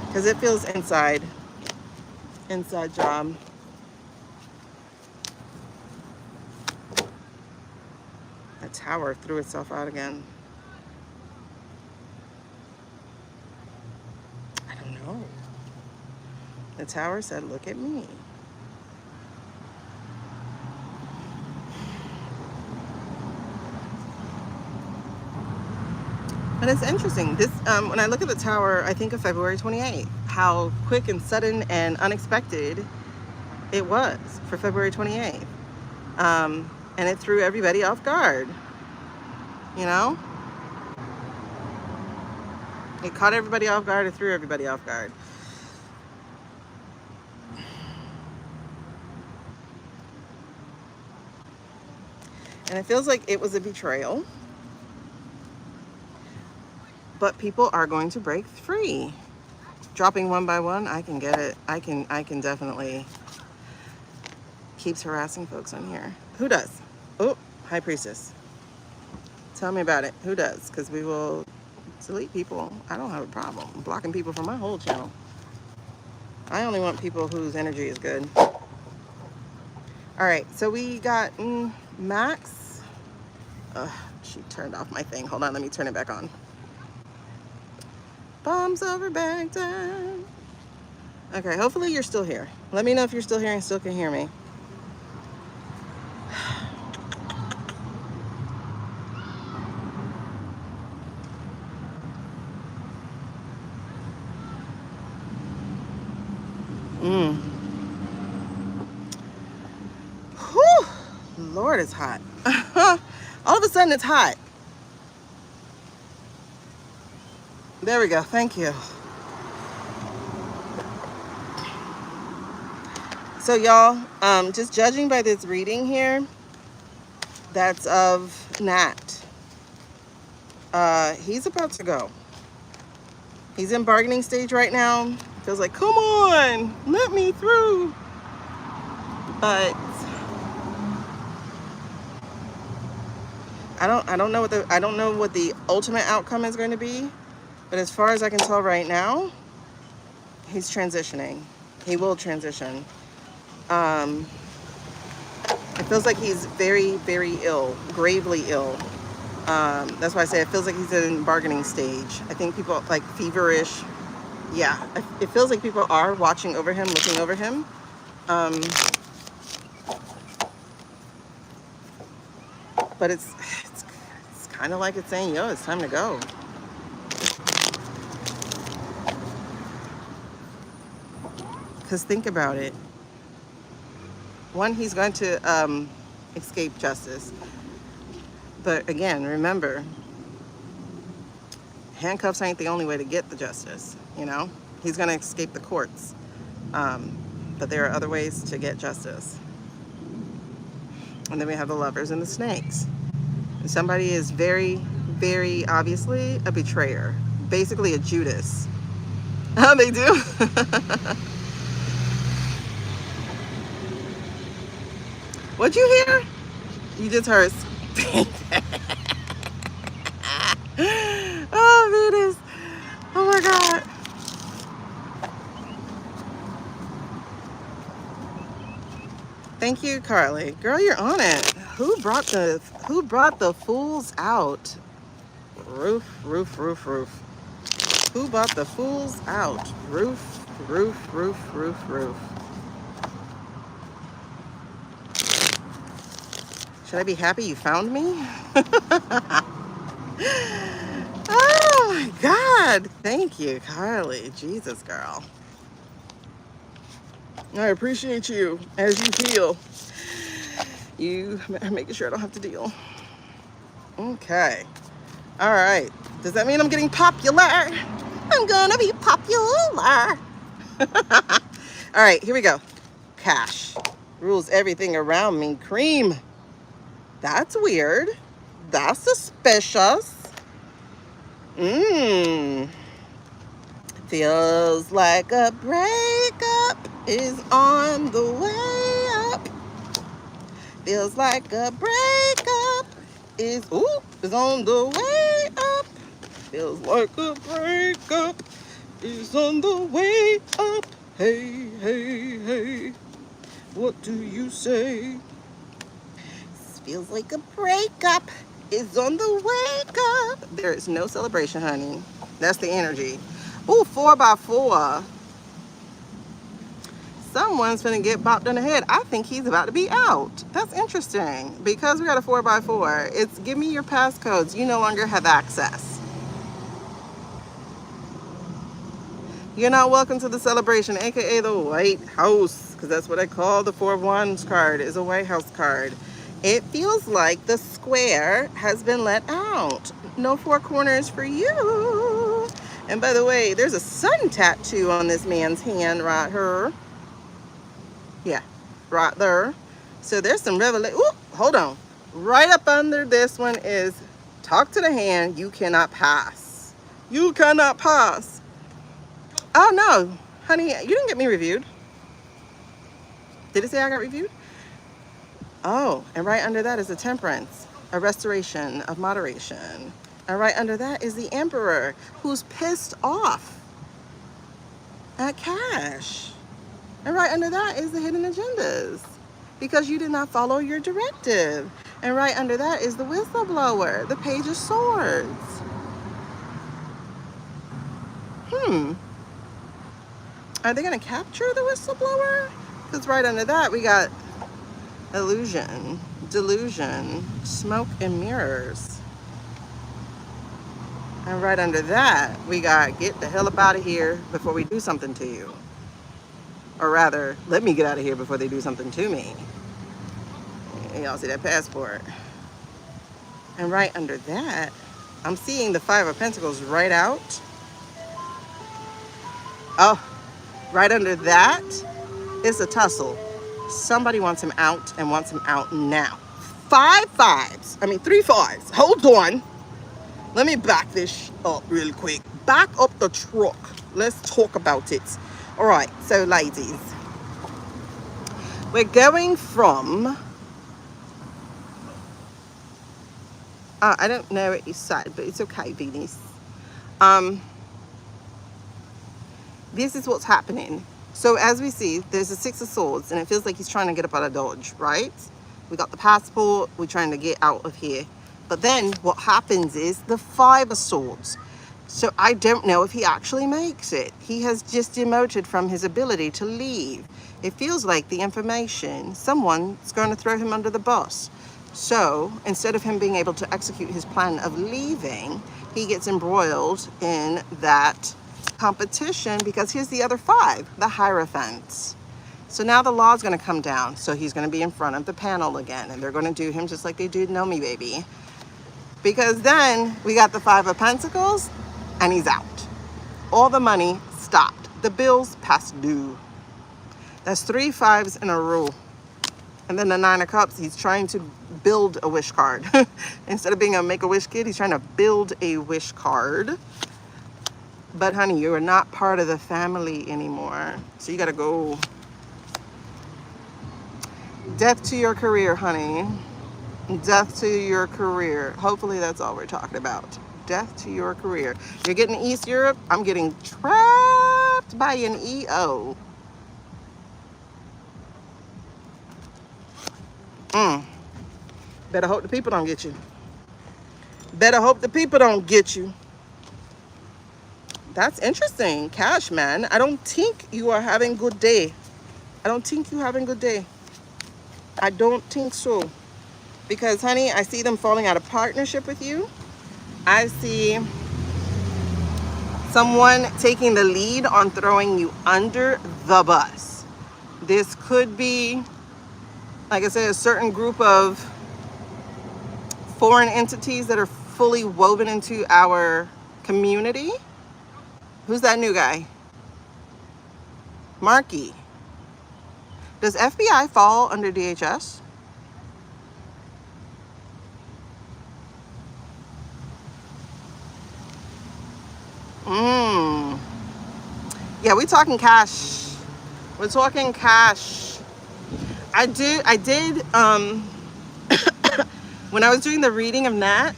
Because it feels inside job. The Tower threw itself out again. I don't know. The Tower said, look at me. But it's interesting. This, when I look at the Tower, I think of February 28th. How quick and sudden and unexpected it was for February 28th. And it threw everybody off guard. You know? It caught everybody off guard. It threw everybody off guard. And it feels like it was a betrayal. But people are going to break free. Dropping one by one, I can get it. I can definitely. Keeps harassing folks on here. Who does? Oh, High Priestess. Tell me about it. Who does? Because we will delete people. I don't have a problem blocking people from my whole channel. I only want people whose energy is good. All right, so we got Max. She turned off my thing. Hold on, let me turn it back on. Bombs over Baghdad. Okay, hopefully you're still here. Let me know if you're still here and still can hear me. Whew. Lord, it's hot. All of a sudden it's hot. There we go. Thank you. So y'all, just judging by this reading here, that's of Nat. He's about to go. He's in bargaining stage right now. Feels like, come on, let me through. But I don't know what the ultimate outcome is going to be. But as far as I can tell right now, he's transitioning. He will transition. It feels like he's very, very ill, gravely ill. That's why I say it feels like he's in bargaining stage. I think people like feverish. Yeah, it feels like people are watching over him, looking over him. But it's kind of like it's saying, yo, it's time to go. Because think about it. One, he's going to escape justice. But again, remember, handcuffs ain't the only way to get the justice, you know? He's going to escape the courts. But there are other ways to get justice. And then we have the lovers and the snakes. And somebody is very, very obviously a betrayer, basically a Judas. Oh, they do? What'd you hear? You just heard. Oh, Venus. Oh my God. Thank you, Carly. Girl, you're on it. Who brought the fools out? Roof, roof, roof, roof. Who brought the fools out? Roof, roof, roof, roof, roof. Should I be happy you found me? Oh my God. Thank you, Carly. Jesus, girl. I appreciate you as you heal. You are making sure I don't have to deal. Okay. All right. Does that mean I'm getting popular? I'm gonna be popular. All right, here we go. Cash rules everything around me. Cream. That's weird. That's suspicious. Feels like a breakup is on the way up. Feels like a breakup is on the way up. Feels like a breakup is on the way up. Hey, hey, hey, what do you say? Feels like a breakup is on the wake up. There is no celebration, honey. That's the energy. Ooh, 4x4. Someone's gonna get bopped on the head. I think he's about to be out. That's interesting because we got a 4x4. It's give me your passcodes. You no longer have access. You're not welcome to the celebration, aka the White House, because that's what I call the 4 of Wands card, is a White House card. It feels like the square has been let out. No 4 corners for you. And by the way, there's a sun tattoo on this man's hand right here. Yeah, right there. So there's some revelation. Ooh, hold on. Right up under this one is talk to the hand. You cannot pass. You cannot pass. Oh no, honey, you didn't get me reviewed. Did it say I got reviewed? Oh, and right under that is the temperance, a restoration of moderation. And right under that is the emperor, who's pissed off at cash. And right under that is the hidden agendas, because you did not follow your directive. And right under that is the whistleblower, the page of swords. Are they gonna capture the whistleblower? Because right under that we got illusion, delusion, smoke and mirrors. And right under that, we got get the hell up out of here before we do something to you. Or rather, let me get out of here before they do something to me. Y'all see that passport. And right under that, I'm seeing the 5 of Pentacles right out. Oh, right under that is a tussle. Somebody wants him out and wants him out now. 3 5s. Hold on. Let me back this up real quick. Back up the truck. Let's talk about it. All right, so ladies, we're going from, I don't know what you said, but it's okay, Venus. This is what's happening. So as we see, there's a 6 of Swords, and it feels like he's trying to get up out of Dodge, right? We got the passport, we're trying to get out of here. But then what happens is the 5 of Swords. So I don't know if he actually makes it. He has just demoted from his ability to leave. It feels like the information, someone's going to throw him under the bus. So instead of him being able to execute his plan of leaving, he gets embroiled in that competition, because here's the other 5, the Hierophants. So now the law is going to come down. So he's going to be in front of the panel again, and they're going to do him just like they did Know Me Baby. Because then we got the 5 of Pentacles, and he's out. All the money stopped. The bills past due. That's 3 5s in a row. And then the 9 of Cups, he's trying to build a wish card. Instead of being a Make-A-Wish kid, he's trying to build a wish card. But honey, you are not part of the family anymore. So you gotta go. Death to your career, honey. Death to your career. Hopefully that's all we're talking about. Death to your career. You're getting East Europe. I'm getting trapped by an EO. Better hope the people don't get you. Better hope the people don't get you. That's interesting. Cash, man. I don't think you are having good day. I don't think you're having good day. I don't think so. Because, honey, I see them falling out of partnership with you. I see someone taking the lead on throwing you under the bus. This could be, like I said, a certain group of foreign entities that are fully woven into our community. Who's that new guy? Marky. Does FBI fall under DHS? Yeah, we're talking cash. We're talking cash. I did when I was doing the reading of Nat,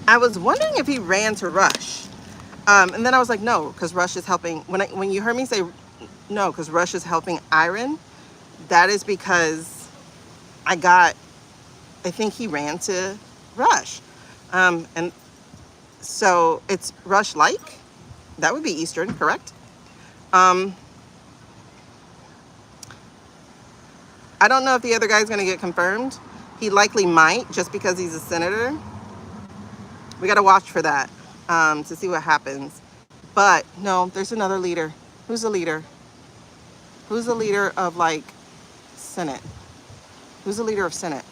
I was wondering if he ran to Rush. And then I was like, no, because Rush is helping. When you heard me say no, because Rush is helping Iron, that is because I think he ran to Rush. And so it's Rush-like. That would be Eastern, correct? I don't know if the other guy's going to get confirmed. He likely might, just because he's a senator. We got to watch for that to see what happens. But no, there's another leader. Who's the leader? Who's the leader of, like, Senate? Who's the leader of Senate?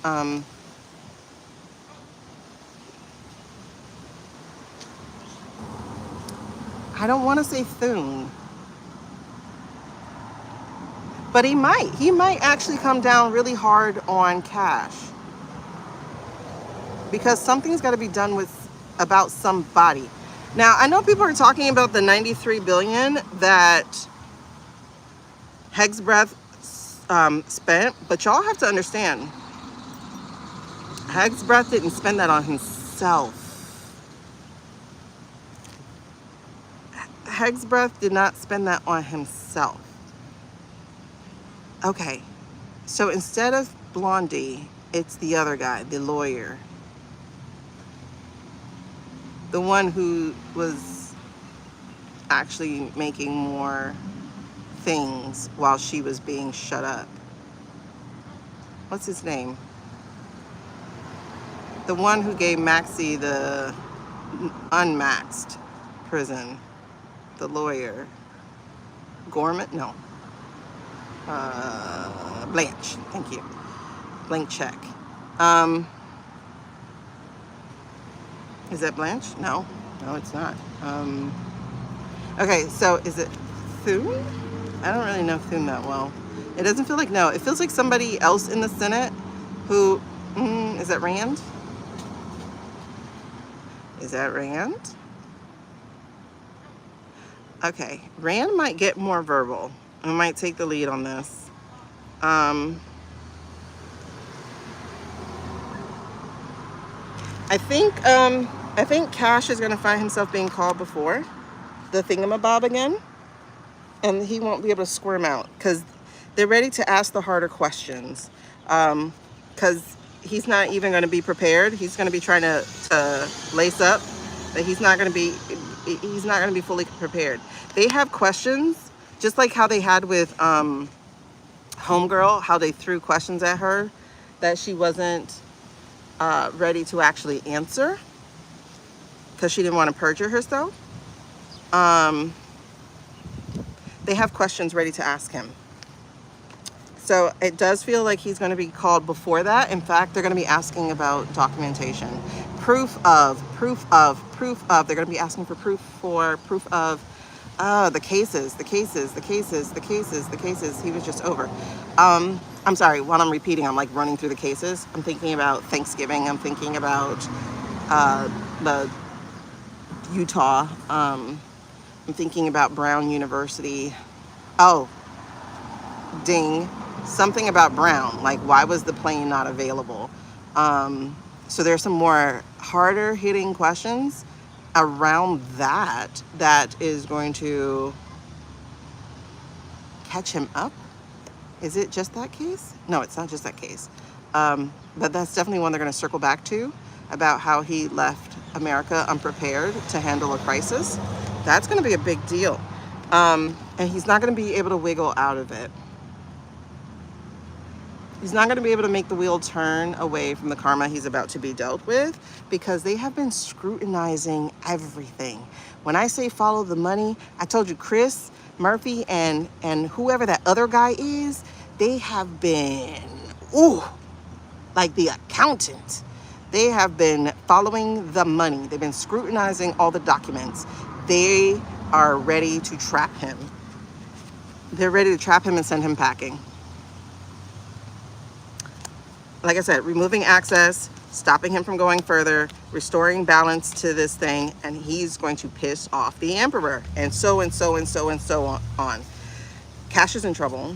I don't want to say Thune. But he might actually come down really hard on cash. Because something's got to be done about somebody. Now, I know people are talking about the $93 billion that Hegsbreath spent, but y'all have to understand, Hegsbreath didn't spend that on himself. Hegsbreath did not spend that on himself. Okay, so instead of Blondie, it's the other guy, the lawyer. The one who was actually making more things while she was being shut up. What's his name? The one who gave Maxie the unmaxed prison. The lawyer. Gorman? No. Blanche. Thank you. Blank check. Is that Blanche? No. No, it's not. Okay, so is it Thune? I don't really know Thune that well. It doesn't feel like, no. It feels like somebody else in the Senate who, is that Rand? Is that Rand? Okay, Rand might get more verbal. I might take the lead on this. I think Cash is going to find himself being called before the thingamabob again, and he won't be able to squirm out because they're ready to ask the harder questions. Because he's not even going to be prepared. He's going to be trying to lace up, but he's not going to be fully prepared. They have questions, just like how they had with Homegirl, how they threw questions at her that she wasn't ready to actually answer because she didn't want to perjure herself. They have questions ready to ask him. So it does feel like he's going to be called before that. In fact, they're going to be asking about documentation. Proof of. They're going to be asking for proof of The cases, the cases, the cases, the cases, the cases. He was just over. I'm sorry, while I'm repeating, I'm like running through the cases. I'm thinking about Thanksgiving. I'm thinking about the Utah. I'm thinking about Brown University. Oh, ding. Something about Brown. Like, why was the plane not available? So there's some more harder hitting questions around that is going to catch him up. Is it just that case? No, it's not just that case. But that's definitely one they're going to circle back to, about how he left America unprepared to handle a crisis. That's going to be a big deal. And he's not going to be able to wiggle out of it. He's not going to be able to make the wheel turn away from the karma he's about to be dealt with, because they have been scrutinizing everything. When I say follow the money, I told you Chris Murphy and whoever that other guy is, they have been, ooh, like the accountant. They have been following the money. They've been scrutinizing all the documents. They are ready to trap him. They're ready to trap him and send him packing. Like I said, removing access, stopping him from going further, restoring balance to this thing, and he's going to piss off the emperor, and so and so and so and so on. Cash is in trouble.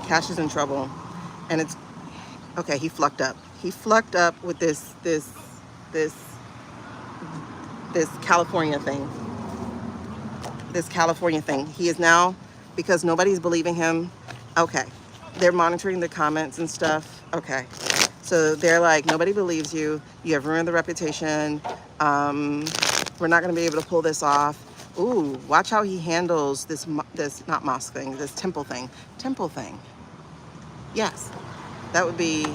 Cash is in trouble, and it's okay. He flucked up. He flucked up with this California thing. This California thing. He is now, because nobody's believing him. Okay. They're monitoring the comments and stuff. Okay. So they're like, nobody believes you. You have ruined the reputation. We're not going to be able to pull this off. Ooh, watch how he handles this not mosque thing, this temple thing. Temple thing. Yes. That would be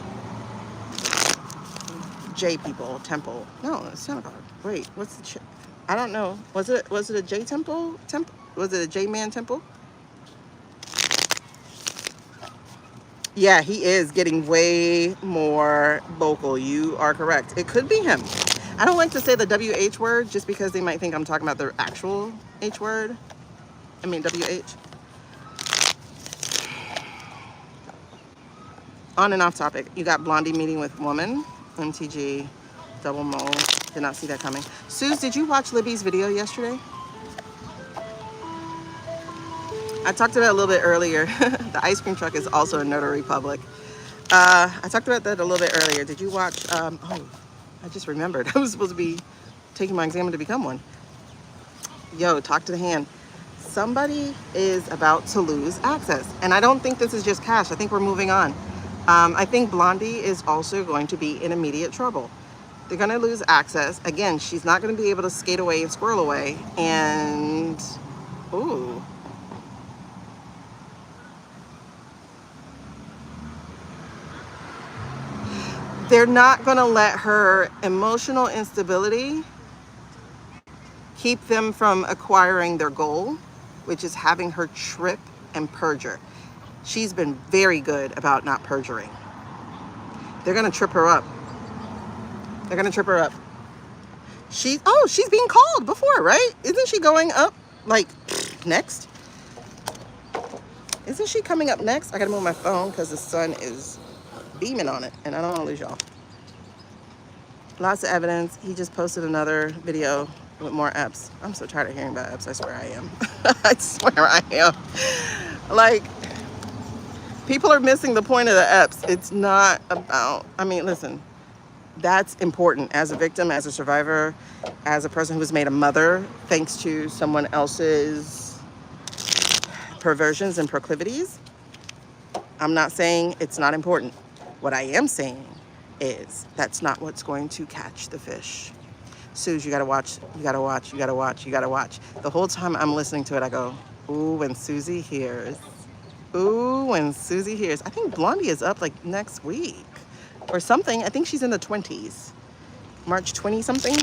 J people, temple. No, it's synagogue. Wait, what's the I don't know. Was it a J temple? Was it a J man temple? Yeah, he is getting way more vocal. You are correct. It could be him. I don't like to say the WH word just because they might think I'm talking about the actual H word. I mean, WH. On and off topic. You got Blondie meeting with woman. MTG. Double mole. Did not see that coming. Suze, did you watch Libby's video yesterday? I talked about it a little bit earlier. The ice cream truck is also a notary public. I talked about that a little bit earlier. Did you watch? Oh, I just remembered. I was supposed to be taking my exam to become one. Yo, talk to the hand. Somebody is about to lose access. And I don't think this is just Cash. I think we're moving on. I think Blondie is also going to be in immediate trouble. They're going to lose access. Again, she's not going to be able to skate away and squirrel away. And, ooh. They're not going to let her emotional instability keep them from acquiring their goal, which is having her trip and perjure. She's been very good about not perjuring. They're going to trip her up. They're going to trip her up. She's being called before, right? Isn't she going up, like, next? Isn't she coming up next? I got to move my phone because the sun is beaming on it, and I don't want to lose y'all. Lots of evidence. He just posted another video with more EPs. I'm so tired of hearing about EPs. I swear I am. I swear I am. Like, people are missing the point of the EPs. It's not about, I mean, listen, that's important as a victim, as a survivor, as a person who was made a mother thanks to someone else's perversions and proclivities. I'm not saying it's not important. What I am saying is that's not what's going to catch the fish. Suze, you gotta watch, you gotta watch, you gotta watch, you gotta watch. The whole time I'm listening to it, I go, ooh, when Susie hears. Ooh, when Susie hears. I think Blondie is up like next week or something. I think she's in the 20s. March 20 something.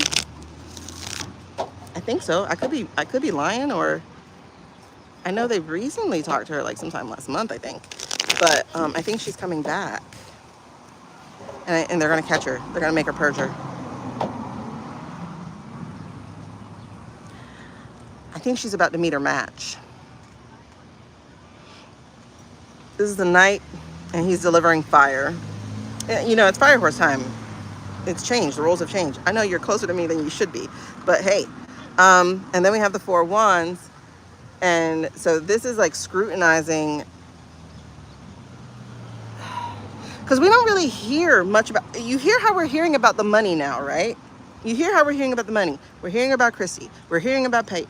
I think so. I could be lying, or I know they recently talked to her like sometime last month, I think. But I think she's coming back. And they're gonna catch her. They're gonna make her perjure. I think she's about to meet her match. This is the Knight, and he's delivering fire. You know, it's Fire Horse time. It's changed. The roles have changed. I know you're closer to me than you should be, but hey. And then we have the Four Wands, and so this is like scrutinizing, because we don't really hear much about. You hear how we're hearing about the money now, right? You hear how we're hearing about the money. We're hearing about Chrissy. We're hearing about Pate,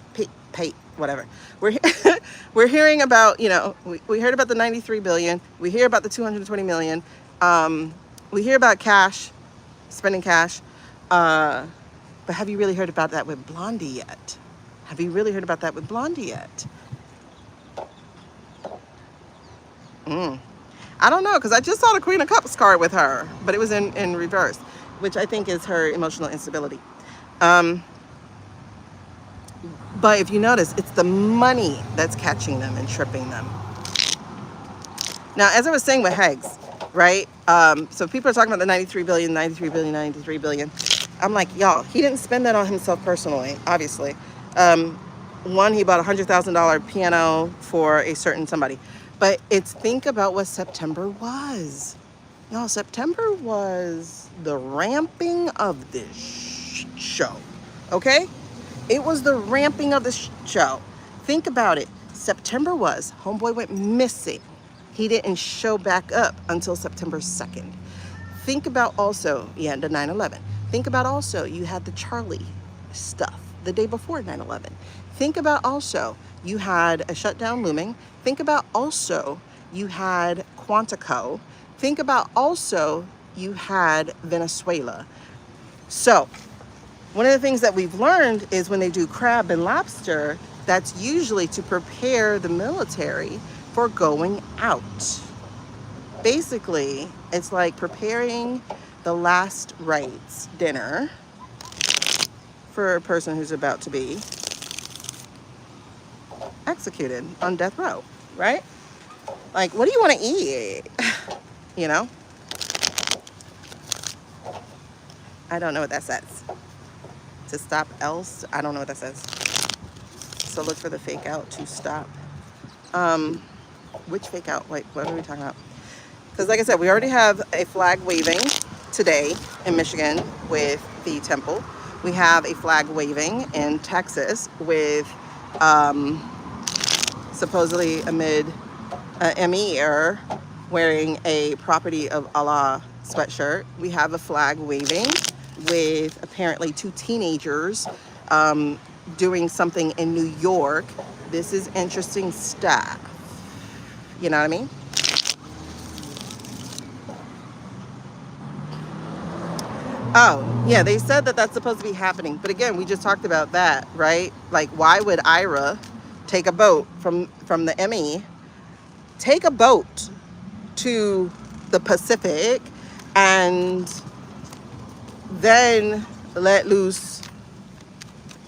whatever. We're hearing about, you know, we heard about the 93 billion. We hear about the 220 million. We hear about cash, spending cash. But have you really heard about that with Blondie yet? Have you really heard about that with Blondie yet? I don't know, because I just saw the Queen of Cups card with her, but it was in reverse, which I think is her emotional instability. But if you notice, it's the money that's catching them and tripping them. Now, as I was saying with Heggs, right? So people are talking about the 93 billion, 93 billion, 93 billion. I'm like, y'all, he didn't spend that on himself personally, obviously. One, he bought a $100,000 piano for a certain somebody. But it's, think about what September was. Y'all, September was the ramping of this show, okay? It was the ramping of the show. Think about it. September was, homeboy went missing. He didn't show back up until September 2nd. Think about also, yeah, the 9/11. Think about also, you had the Charlie stuff the day before 9/11. Think about also, you had a shutdown looming. Think about also, you had Quantico. Think about also, you had Venezuela. So, one of the things that we've learned is when they do crab and lobster, that's usually to prepare the military for going out. Basically, it's like preparing the last rites dinner for a person who's about to be executed on death row, right? Like, what do you want to eat? You know? I don't know what that says. To stop else, I don't know what that says. So look for the fake out to stop. Which fake out? Wait, what are we talking about? Because like I said, we already have a flag waving today in Michigan with the temple. We have a flag waving in Texas with supposedly amid ME error wearing a Property of Allah sweatshirt. We have a flag waving with apparently two teenagers doing something in New York. This is interesting stuff. You know what I mean? Oh, yeah, they said that that's supposed to be happening. But again, we just talked about that, right? Like, why would Ira take a boat from the ME, take a boat to the Pacific, and then let loose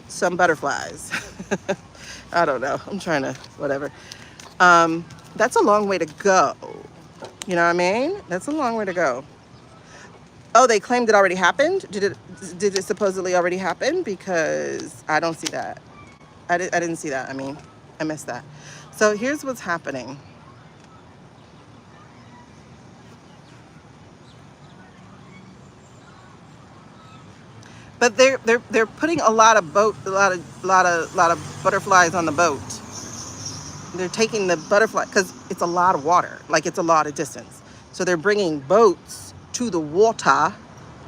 some butterflies? I don't know. I'm trying to, whatever. That's a long way to go. You know what I mean? That's a long way to go. Oh, they claimed it already happened? Did it supposedly already happen? Because I don't see that. I didn't see that. I mean, I missed that. So here's what's happening. But they're putting a lot of butterflies on the boat. They're taking the butterfly because it's a lot of water, like it's a lot of distance. So they're bringing boats to the water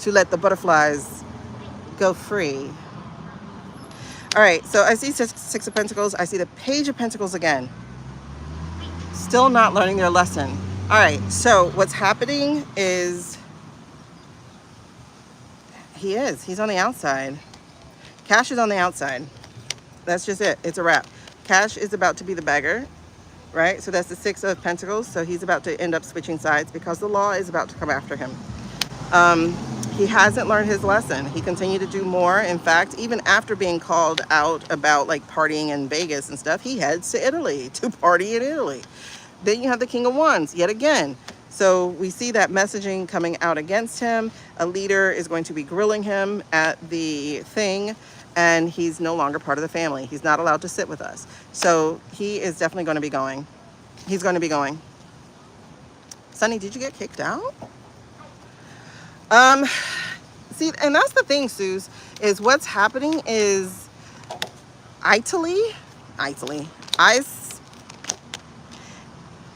to let the butterflies go free. All right, so I see Six of Pentacles. I see the Page of Pentacles again. Still not learning their lesson. All right, so what's happening is he's on the outside. Cash is on the outside. That's just it. It's a wrap. Cash is about to be the beggar, right? So that's the Six of Pentacles. So he's about to end up switching sides because the law is about to come after him. He hasn't learned his lesson. He continued to do more. In fact, even after being called out about like partying in Vegas and stuff, he heads to Italy to party in Italy. Then you have the King of Wands yet again. So we see that messaging coming out against him. A leader is going to be grilling him at the thing. and he's no longer part of the family. He's not allowed to sit with us. So he is definitely going to be going. He's going to be going. Sonny, did you get kicked out? See, and that's the thing, Suze, is what's happening is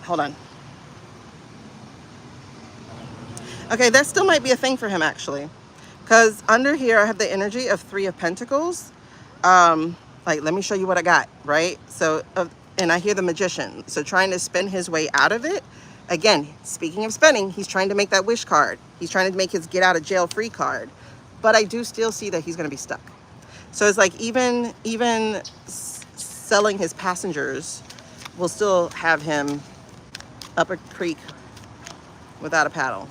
hold on. Okay, that still might be a thing for him, actually. Because under here, I have the energy of 3 of Pentacles. Like, let me show you what I got, right? So, and I hear the Magician. So trying to spin his way out of it. Again, speaking of spinning, he's trying to make that wish card. He's trying to make his get out of jail free card. But I do still see that he's going to be stuck. So it's like even selling his passengers will still have him up a creek without a paddle.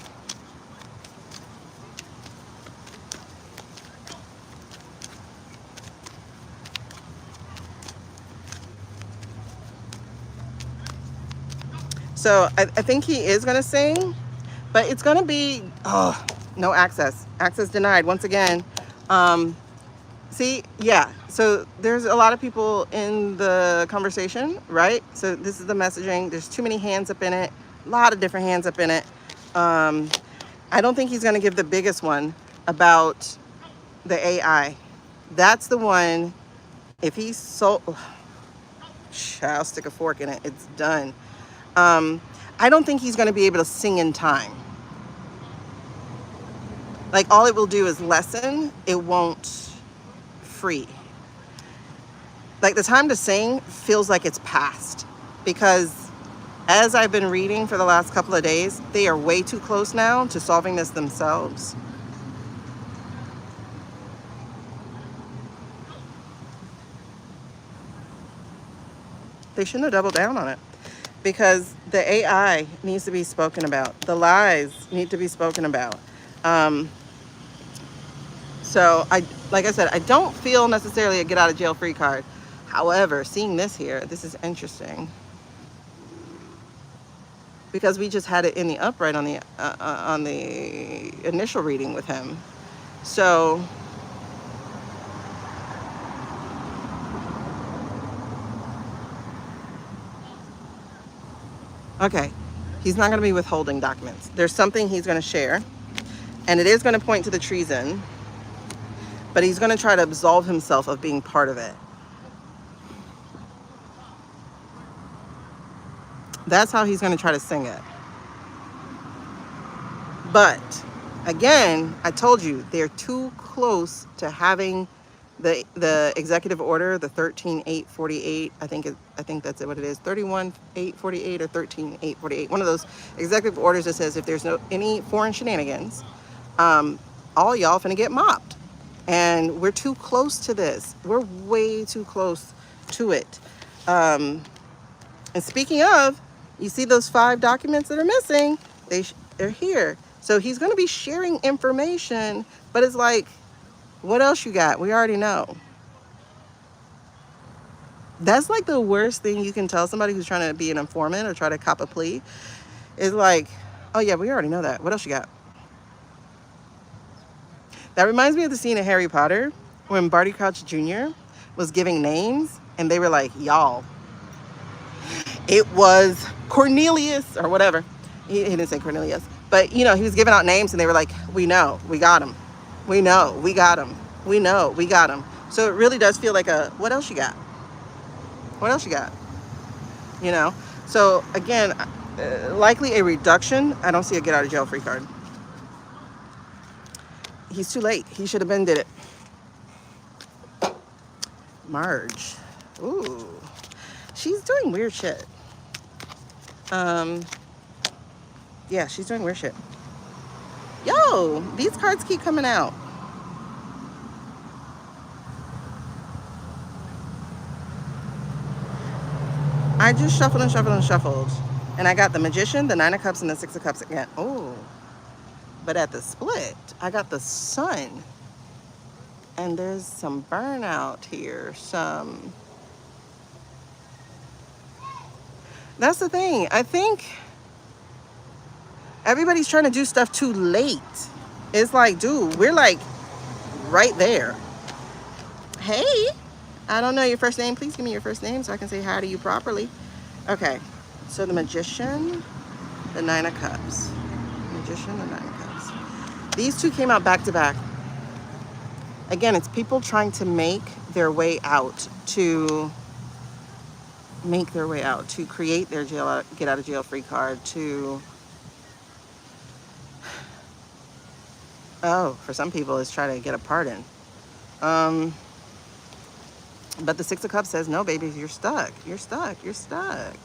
So I think he is going to sing, but it's going to be, no access. Access denied once again. See, yeah. So there's a lot of people in the conversation, right? So this is the messaging. There's too many hands up in it. A lot of different hands up in it. I don't think he's going to give the biggest one about the AI. That's the one, if he's so, I'll stick a fork in it. It's done. I don't think he's going to be able to sing in time. Like, all it will do is lessen. It won't free. Like, the time to sing feels like it's past, because as I've been reading for the last couple of days, they are way too close now to solving this themselves. They shouldn't have doubled down on it, because the AI needs to be spoken about. The lies need to be spoken about. So like I said, I don't feel necessarily a get out of jail free card. However, seeing this here, this is interesting, because we just had it in the upright on the initial reading with him. So okay, he's not going to be withholding documents. There's something he's going to share, and it is going to point to the treason, but he's going to try to absolve himself of being part of it. That's how he's going to try to sing it. But again, I told you, they're too close to having the executive order, the 13-848. I think that's what it is. 31-848 or 13-848. One of those executive orders that says if there's any foreign shenanigans, all y'all finna get mopped. And we're too close to this. We're way too close to it. And speaking of, you see those 5 documents that are missing? They're here. So he's going to be sharing information, but it's like, what else you got? We already know. That's like the worst thing you can tell somebody who's trying to be an informant or try to cop a plea. Is like, oh yeah, we already know that. What else you got? That reminds me of the scene in Harry Potter when Barty Crouch Jr. was giving names, and they were like, y'all, it was Cornelius or whatever. He didn't say Cornelius, but you know, he was giving out names, and they were like, we know, we got him. We know, we got him. We know, we got him. So it really does feel like a, what else you got? What else you got? You know? So again, likely a reduction. I don't see a get out of jail free card. He's too late. He should have been did it. Marge. Ooh. She's doing weird shit. Yeah, she's doing weird shit. Yo, these cards keep coming out. I just shuffled and shuffled and shuffled. And I got the Magician, the 9 of Cups, and the 6 of Cups again. Oh. But at the split, I got the Sun. And there's some burnout here. That's the thing. I think everybody's trying to do stuff too late. It's like, dude, we're like right there. Hey, I don't know your first name. Please give me your first name so I can say hi to you properly. Okay, so the Magician, the Nine of Cups. Magician, the Nine of Cups. These two came out back to back. Again, it's people trying to make their way out, to create their get out of jail free card, for some people it's try to get a pardon. But the Six of Cups says, no, baby, you're stuck. You're stuck. You're stuck.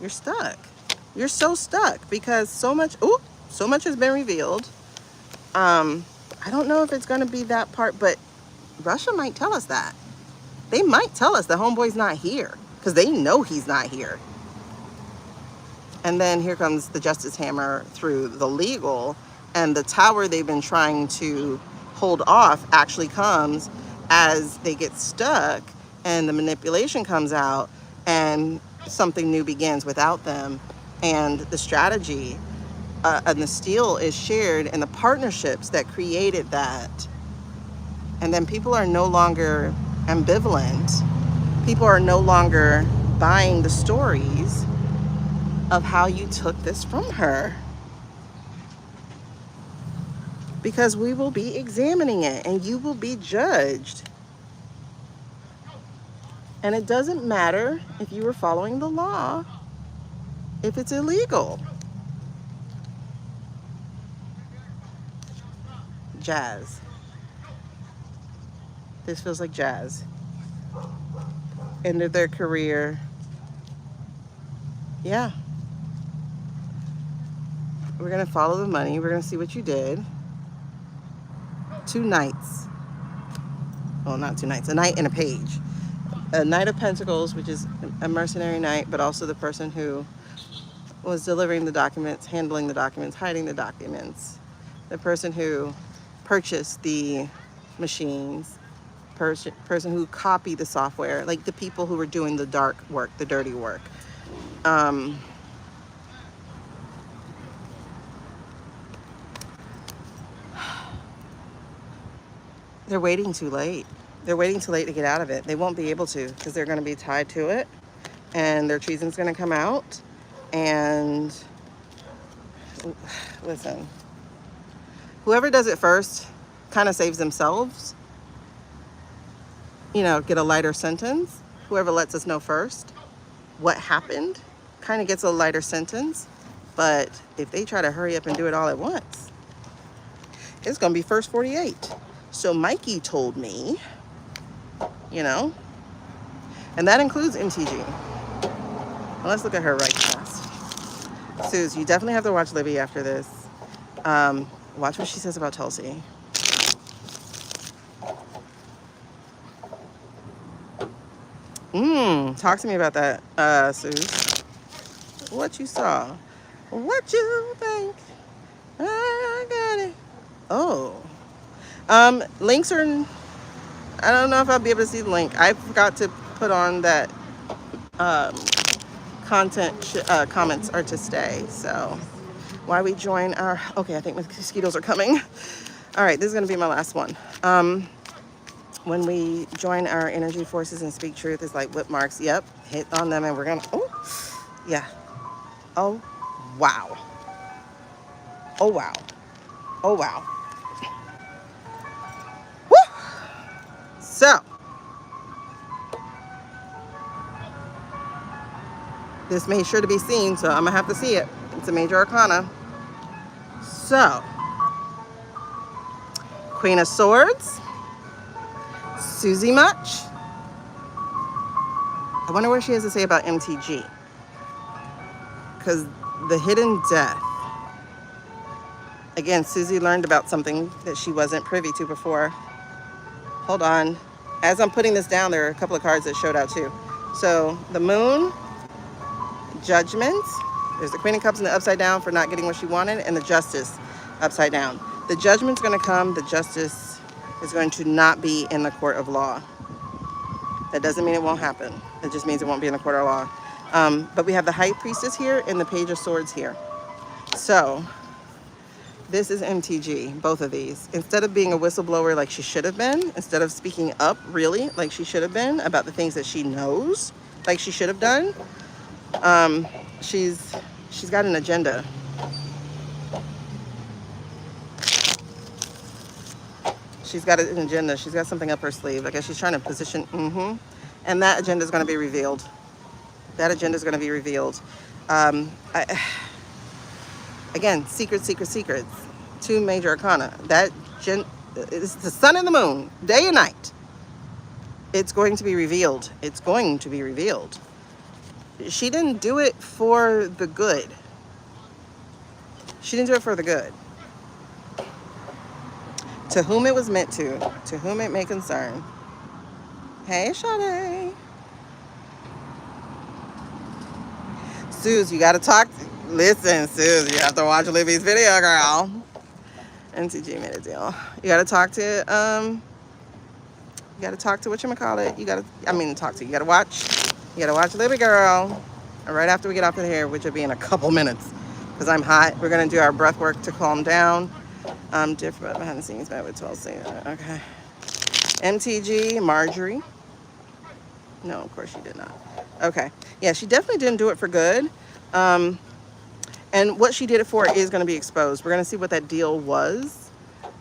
You're stuck. You're so stuck because so much has been revealed. I don't know if it's going to be that part, but Russia might tell us that. They might tell us the homeboy's not here because they know he's not here. And then here comes the justice hammer through the legal, and the tower they've been trying to hold off actually comes as they get stuck and the manipulation comes out and something new begins without them. And the strategy and the steel is shared and the partnerships that created that. And then people are no longer ambivalent. People are no longer buying the stories of how you took this from her. Because we will be examining it and you will be judged. And it doesn't matter if you were following the law, if it's illegal. Jazz. This feels like jazz. End of their career. Yeah. We're going to follow the money. We're going to see what you did. 2 knights. Well, not 2 knights. A knight and a page. A Knight of Pentacles, which is a mercenary knight, but also the person who was delivering the documents, handling the documents, hiding the documents. The person who purchased the machines. Person who copied the software. Like the people who were doing the dark work, the dirty work. They're waiting too late. They're waiting too late to get out of it. They won't be able to because they're going to be tied to it and their treason's going to come out. And listen, whoever does it first kind of saves themselves, you know, get a lighter sentence. Whoever lets us know first what happened kind of gets a lighter sentence. But if they try to hurry up and do it all at once, it's going to be first 48. So Mikey told me, you know, and that includes MTG. Well, let's look at her right fast. Suze, you definitely have to watch Libby after this. Watch what she says about Tulsi. Talk to me about that, Suze. What you saw? What you think? I got it. Oh. Links are, I don't know if I'll be able to see the link. I forgot to put on that comments are to stay. So why we join our, okay, I think mosquitoes are coming. All right, this is going to be my last one. When we join our energy forces and speak truth, it's like whip marks. Yep, hit on them and we're going to, oh, yeah. Oh, wow. Oh, wow. Oh, wow. So, this made sure to be seen, so I'm going to have to see it. It's a major arcana. So, Queen of Swords, Susie Much. I wonder what she has to say about MTG. Because the hidden death. Again, Susie learned about something that she wasn't privy to before. Hold on. As I'm putting this down, there are a couple of cards that showed out too. So the Moon, Judgment. There's the Queen of Cups in the upside down for not getting what she wanted, and the Justice upside down. The Judgment's going to come. The Justice is going to not be in the court of law. That doesn't mean it won't happen. It just means it won't be in the court of law. But we have the High Priestess here and the Page of Swords here. So This is MTG, both of these. Instead of being a whistleblower like she should have been, instead of speaking up really like she should have been about the things that she knows like she should have done, she's got an agenda. She's got an agenda. She's got something up her sleeve. I guess she's trying to position, and that agenda is going to be revealed. That agenda is going to be revealed. Again, secrets. Two major arcana. It's the sun and the moon, day and night. It's going to be revealed. It's going to be revealed. She didn't do it for the good. She didn't do it for the good. To whom it was meant to whom it may concern. Hey, Sade. Suze, you gotta talk. Listen, Suze, you have to watch Libby's video, girl. NCG made a deal. You gotta talk to whatchamacallit. You gotta watch Libby, girl. Right after we get off of here, which will be in a couple minutes, because I'm hot. We're gonna do our breath work to calm down. Different behind the scenes, but with 12 scenes. Okay. MTG, Marjorie. No, of course she did not. Okay. Yeah, she definitely didn't do it for good. And what she did it for is going to be exposed. We're going to see what that deal was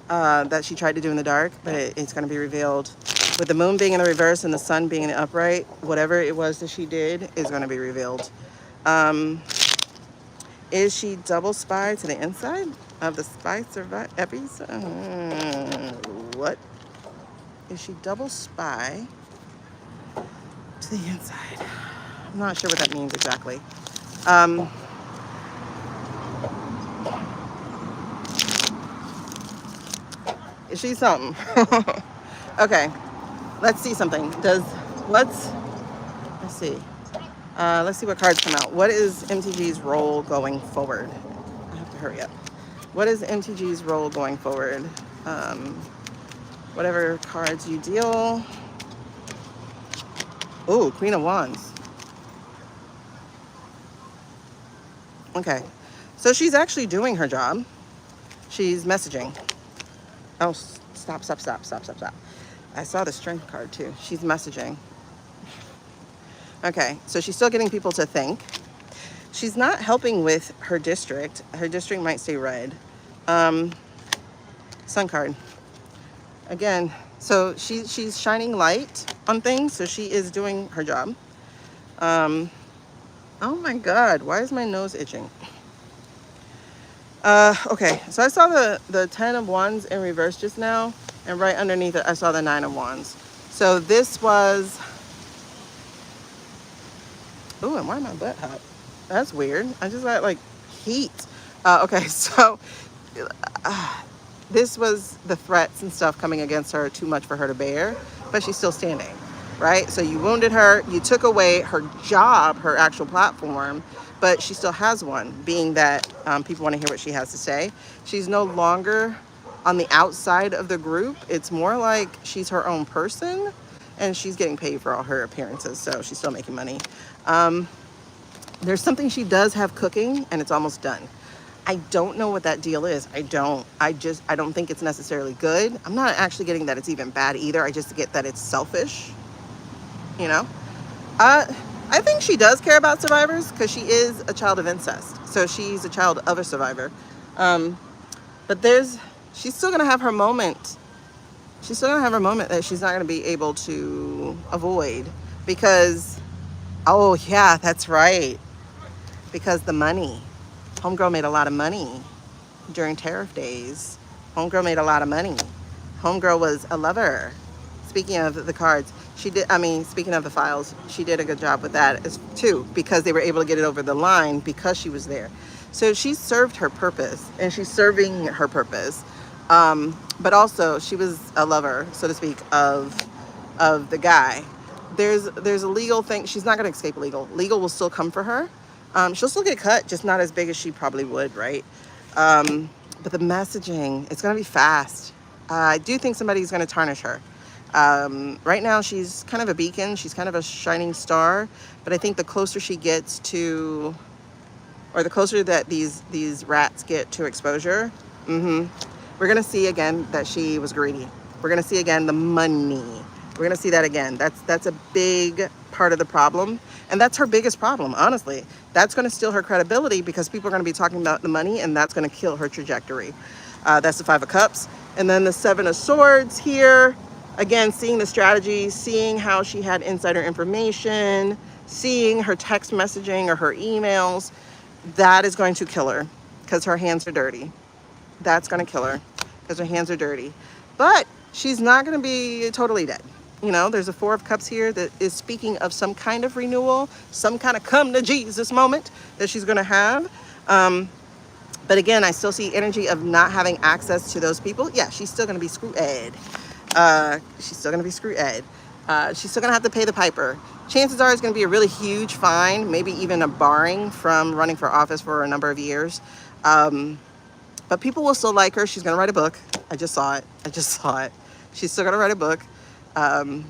that she tried to do in the dark, but it's going to be revealed. With the moon being in the reverse and the sun being in the upright, whatever it was that she did is going to be revealed. Is she double spy to the inside of the spy episode? What? Is she double spy to the inside? I'm not sure what that means exactly. Is she something? Okay, let's see something. Let's see. Let's see what cards come out. What is MTG's role going forward? I have to hurry up. What is MTG's role going forward? Whatever cards you deal. Ooh, Queen of Wands. Okay, so she's actually doing her job. She's messaging. Oh, stop. I saw the strength card too. She's messaging. Okay, so she's still getting people to think. She's not helping with her district. Her district might stay red. Sun card. Again, so she's shining light on things, so she is doing her job. Oh my God, why is my nose itching? Okay, so I saw the 10 of Wands in reverse just now, and right underneath it, I saw the 9 of Wands. So this was, ooh, and why my butt hot? That's weird. I just got like heat. Okay, so this was the threats and stuff coming against her, too much for her to bear, but she's still standing, right? So you wounded her, you took away her job, her actual platform, but she still has one, being that people want to hear what she has to say. She's no longer on the outside of the group. It's more like she's her own person, and she's getting paid for all her appearances, so she's still making money. There's something she does have cooking, and it's almost done. I don't know what that deal is. I don't think it's necessarily good. I'm not actually getting that it's even bad either. I just get that it's selfish, you know? I think she does care about survivors because she is a child of incest. So she's a child of a survivor. But she's still going to have her moment. She's still going to have her moment that she's not going to be able to avoid because, oh yeah, that's right. Because the money. Homegirl made a lot of money during tariff days. Homegirl made a lot of money. Homegirl was a lover. Speaking of the cards, speaking of the files, she did a good job with that too, because they were able to get it over the line because she was there. So she served her purpose, and she's serving her purpose. But also she was a lover, so to speak, of the guy. There's a legal thing. She's not going to escape legal. Legal will still come for her. She'll still get cut, just not as big as she probably would, right? But the messaging, it's going to be fast. I do think somebody's going to tarnish her. Right now she's kind of a beacon. She's kind of a shining star, but I think the closer she gets to, or the closer that these rats get to exposure, We're going to see again that she was greedy. We're going to see again the money. We're going to see that again. That's a big part of the problem. And that's her biggest problem, honestly. That's going to steal her credibility because people are going to be talking about the money, and that's going to kill her trajectory. That's the Five of Cups. And then the Seven of Swords here. Again, seeing the strategy, seeing how she had insider information, seeing her text messaging or her emails. That is going to kill her because her hands are dirty. That's going to kill her because her hands are dirty. But she's not going to be totally dead. You know, there's a Four of Cups here that is speaking of some kind of renewal, some kind of come to Jesus moment that she's going to have. But again, I still see energy of not having access to those people. Yeah, she's still going to be screw-ed. She's still going to be screw-ed. She's still going to have to pay the piper. Chances are it's going to be a really huge fine, maybe even a barring from running for office for a number of years. But people will still like her. She's going to write a book. I just saw it. She's still going to write a book. I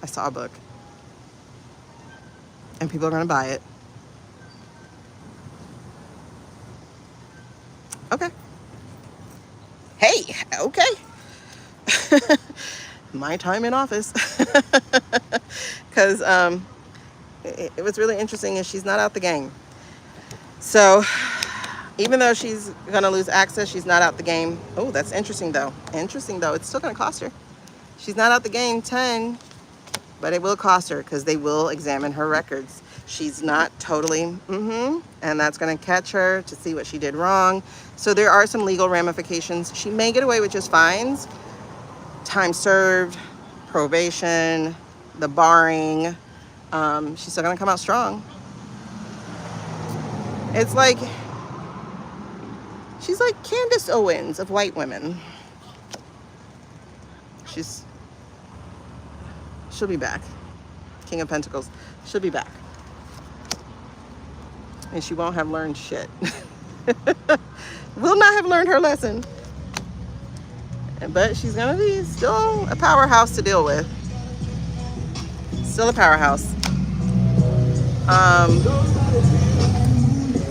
saw a book. And people are going to buy it. Okay. Hey, okay. My time in office. Because it was really interesting is she's not out the game. So even though she's going to lose access, she's not out the game. Oh, that's interesting, though. It's still going to cost her. She's not out the game 10, but it will cost her because they will examine her records. She's not totally, and that's going to catch her to see what she did wrong. So there are some legal ramifications. She may get away with just fines, time served, probation, the barring. She's still going to come out strong. It's like, she's like Candace Owens of white women. She'll be back. King of Pentacles. She'll be back. And she won't have learned shit. Will not have learned her lesson. But she's going to be still a powerhouse to deal with. Still a powerhouse.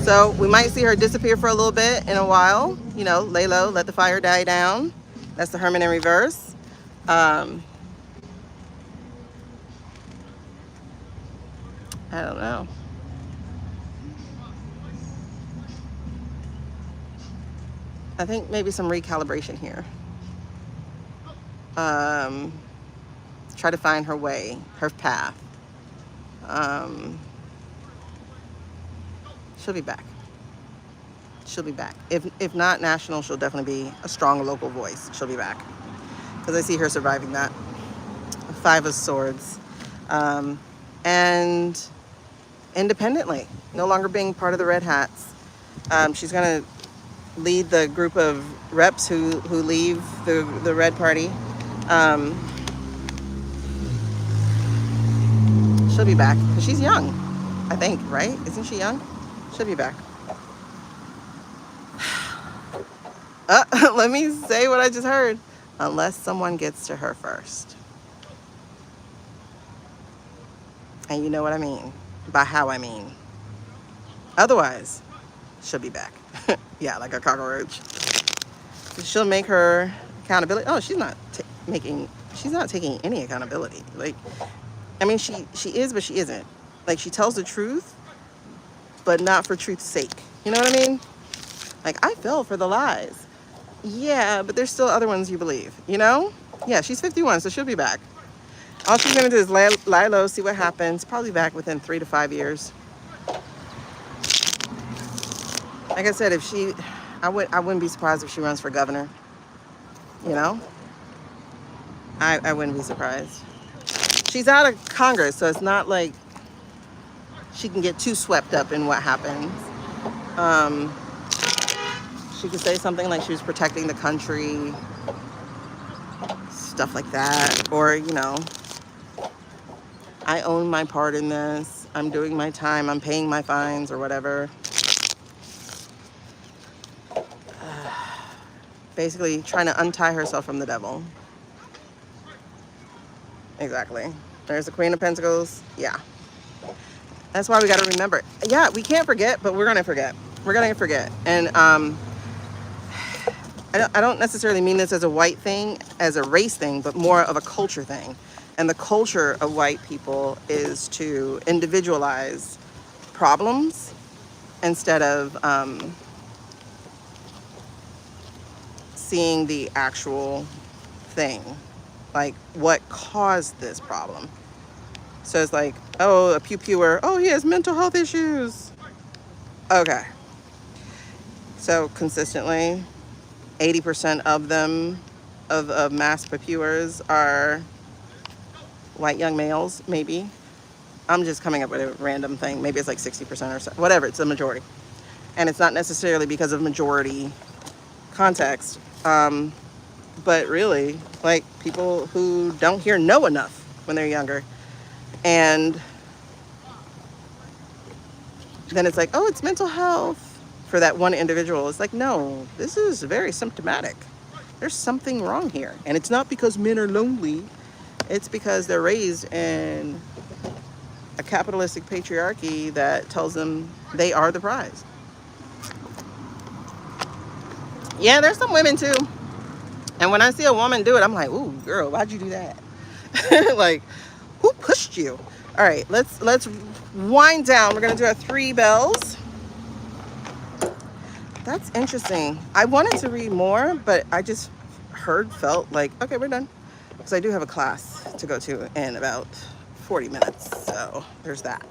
So we might see her disappear for a little bit in a while. You know, lay low, let the fire die down. That's the Hermit in reverse. I don't know. I think maybe some recalibration here. Try to find her way, her path. She'll be back. She'll be back. If not national, she'll definitely be a strong local voice. She'll be back. Because I see her surviving that. Five of Swords. And independently, no longer being part of the Red Hats. She's going to lead the group of reps who leave the Red Party. She'll be back because she's young, I think, right? Isn't she young? She'll be back. Let me say what I just heard. Unless someone gets to her first. And you know what I mean by how I mean. Otherwise, she'll be back. Yeah, like a cockroach. She'll make her accountability. Oh, she's not taking any accountability. Like, I mean, she is, but she isn't. Like, she tells the truth, but not for truth's sake. You know what I mean? Like, I fell for the lies. Yeah, but there's still other ones you believe, you know? Yeah, she's 51, so she'll be back. All she's going to do is lie low, see what happens. Probably back within 3 to 5 years. Like I said, I wouldn't be surprised if she runs for governor. You know? I wouldn't be surprised. She's out of Congress, so it's not like she can get too swept up in what happens. She could say something like she was protecting the country, stuff like that. Or, you know, I own my part in this. I'm doing my time. I'm paying my fines or whatever. Basically trying to untie herself from the devil. Exactly. There's the Queen of Pentacles. Yeah. That's why we got to remember. Yeah, we can't forget, but we're going to forget. We're going to forget. And I don't necessarily mean this as a white thing, as a race thing, but more of a culture thing. And the culture of white people is to individualize problems instead of seeing the actual thing, like what caused this problem. So it's like, oh, a pew-pewer, oh, he has mental health issues. Okay. So consistently, 80% of them, of mass pew-pewers are white young males, maybe. I'm just coming up with a random thing. Maybe it's like 60% or so, whatever, it's the majority. And it's not necessarily because of majority context, but really, like, people who don't hear no enough when they're younger. And then it's like, oh, it's mental health for that one individual. It's like, no, this is very symptomatic. There's something wrong here. And it's not because men are lonely. It's because they're raised in a capitalistic patriarchy that tells them they are the prize. Yeah, there's some women too. And when I see a woman do it, I'm like, ooh, girl, why'd you do that? Like, who pushed you? All right, let's wind down. We're gonna do our 3 bells. That's interesting. I wanted to read more, but I just felt like, okay, we're done. Because I do have a class to go to in about 40 minutes. So there's that.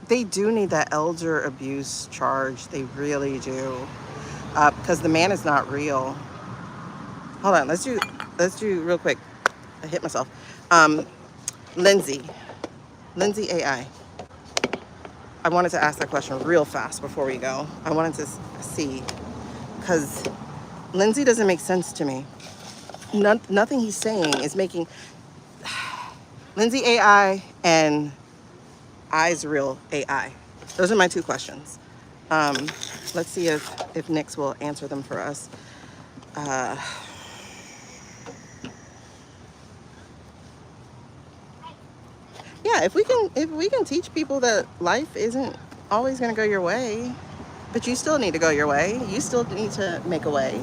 They do need that elder abuse charge. They really do. Because the man is not real. Hold on, let's do real quick. I hit myself. Lindsay AI. I wanted to ask that question real fast before we go. I wanted to see, because Lindsay doesn't make sense to me. Nothing he's saying is making Lindsay AI and I's real AI. Those are my 2 questions. Let's see if Nix will answer them for us. Yeah, if we can teach people that life isn't always going to go your way, but you still need to go your way, you still need to make a way,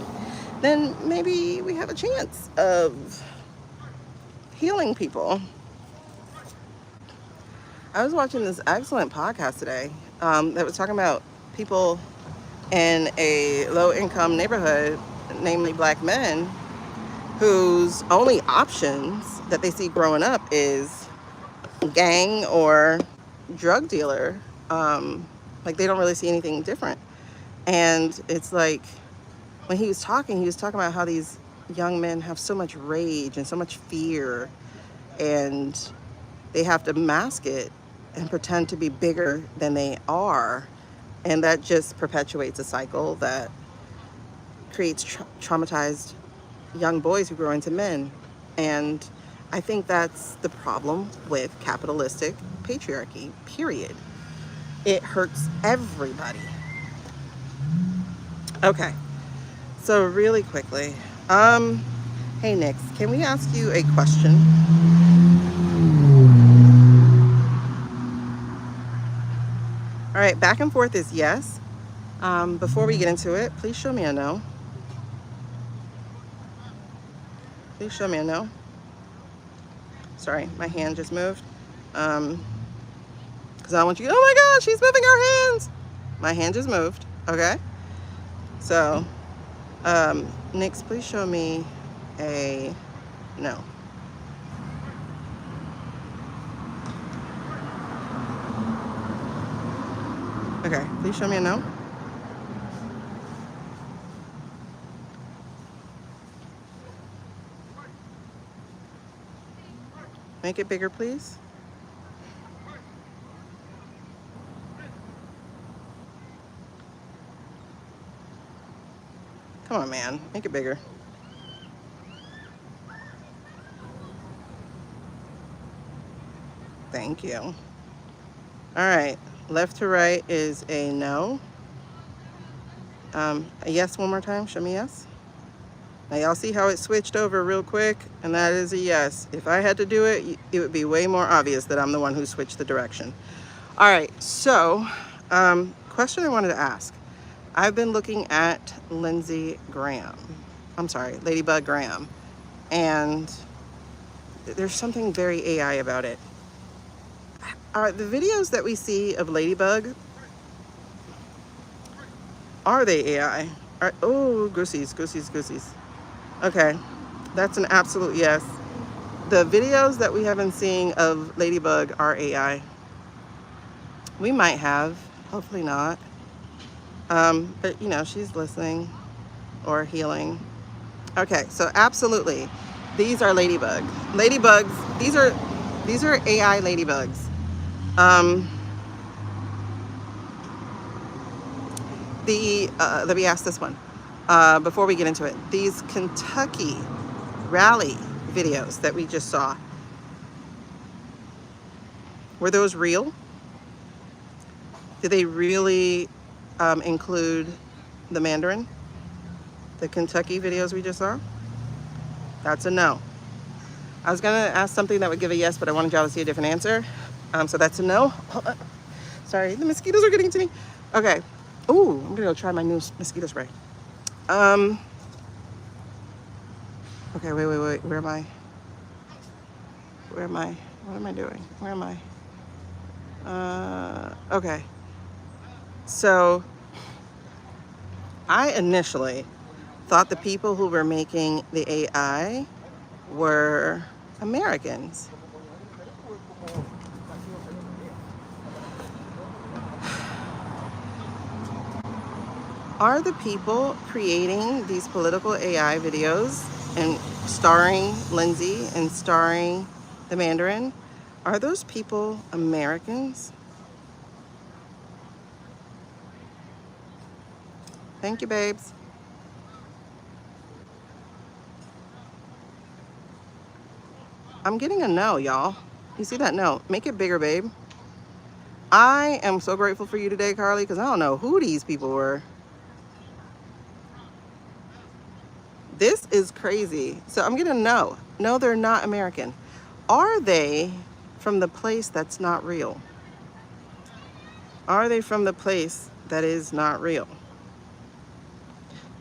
then maybe we have a chance of healing people. I was watching this excellent podcast today that was talking about people in a low-income neighborhood, namely black men, whose only options that they see growing up is gang or drug dealer. Like, they don't really see anything different. And it's like, when he was talking about how these young men have so much rage and so much fear, and they have to mask it and pretend to be bigger than they are. And that just perpetuates a cycle that creates traumatized young boys who grow into men. And I think that's the problem with capitalistic patriarchy, period. It hurts everybody. Okay, so really quickly, hey Nix, can we ask you a question? All right, back and forth is yes. Before we get into it, please show me a no. Please show me a no. Sorry, my hand just moved. Because I want you to, oh my God, she's moving her hands. My hand just moved, okay? So, Nix, please show me a no. Okay, please show me a no. Make it bigger, please. Come on, man, make it bigger. Thank you. All right, left to right is a no. A yes one more time, show me yes. Now y'all see how it switched over real quick, and that is a yes. If I had to do it, it would be way more obvious that I'm the one who switched the direction. All right, so question I wanted to ask. I've been looking at Lindsey Graham. I'm sorry, Ladybug Graham. And there's something very AI about it. Are the videos that we see of Ladybug, are they AI? Oh, goosies, goosies, goosies. Okay, that's an absolute yes. The videos that we have been seeing of Ladybug are AI. We might have, hopefully not. But you know, she's listening or healing. Okay, so absolutely, these are Ladybug. Ladybugs, these are AI Ladybugs. Let me ask this one before we get into it. These Kentucky rally videos that we just saw, were those real? Did they really include the Mandarin? The Kentucky videos we just saw? That's a no. I was gonna ask something that would give a yes, but I wanted y'all to see a different answer. So that's a no. Sorry, the mosquitoes are getting to me. Okay. Ooh, I'm gonna go try my new mosquito spray. Okay, wait. Where am I? Where am I? What am I doing? Where am I? Okay. So I initially thought the people who were making the AI were Americans. Are the people creating these political AI videos and starring Lindsey and starring the Mandarin, are those people Americans? Thank you, babes. I'm getting a no, y'all. You see that no? Make it bigger, babe. I am so grateful for you today, Carly, because I don't know who these people were. This is crazy. So I'm getting a no. No, they're not American. Are they from the place that's not real? Are they from the place that is not real?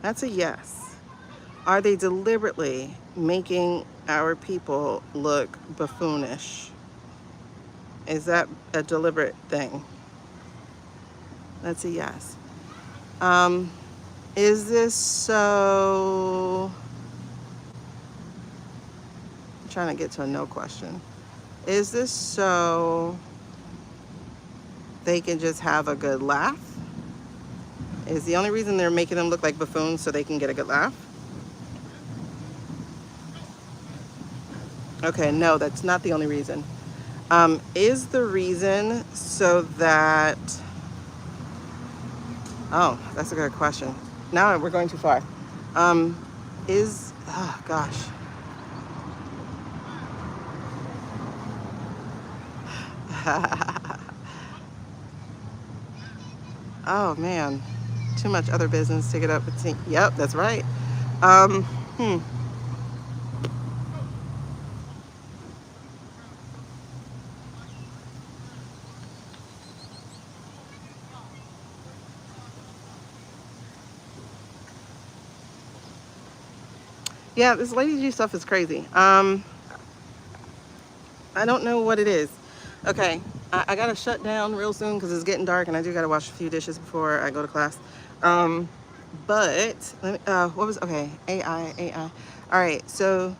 That's a yes. Are they deliberately making our people look buffoonish? Is that a deliberate thing? That's a yes. Is this so... I'm trying to get to a no question. Is this so they can just have a good laugh? Is the only reason they're making them look like buffoons so they can get a good laugh? Okay, no, that's not the only reason. Is the reason so that... Oh, that's a good question. Now we're going too far. Oh gosh. Oh man, too much other business to get up and see. Yep, that's right. Yeah, this Lady G stuff is crazy. I don't know what it is. Okay, I gotta shut down real soon because it's getting dark and I do gotta wash a few dishes before I go to class. But let me, what was, okay, AI. All right, so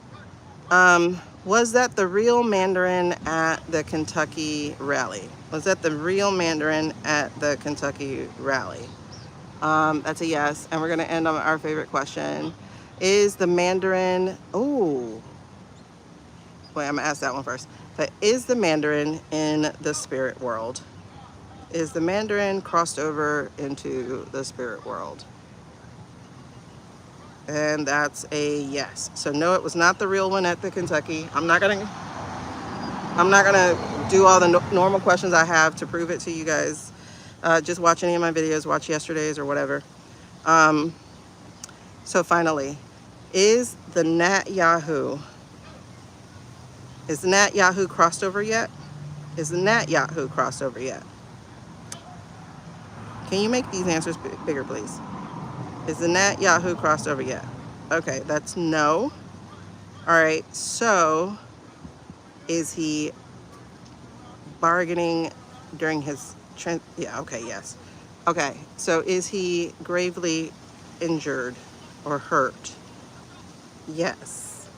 was that the real Mandarin at the Kentucky rally? Was that the real Mandarin at the Kentucky rally? That's a yes. And we're gonna end on our favorite question. Is the Mandarin, oh, wait, I'm gonna ask that one first. But is the Mandarin in the spirit world? Is the Mandarin crossed over into the spirit world? And that's a yes. So no, it was not the real one at the Kentucky. I'm not gonna do all the normal questions I have to prove it to you guys. Just watch any of my videos, watch yesterday's or whatever. So finally, is the GnatYahoo crossed over yet? Is the GnatYahoo crossed over yet? Can you make these answers bigger, please? Is the GnatYahoo crossed over yet? Okay, that's no. All right, so is he bargaining during his yeah, okay, yes. Okay, so is he gravely injured or hurt? Yes.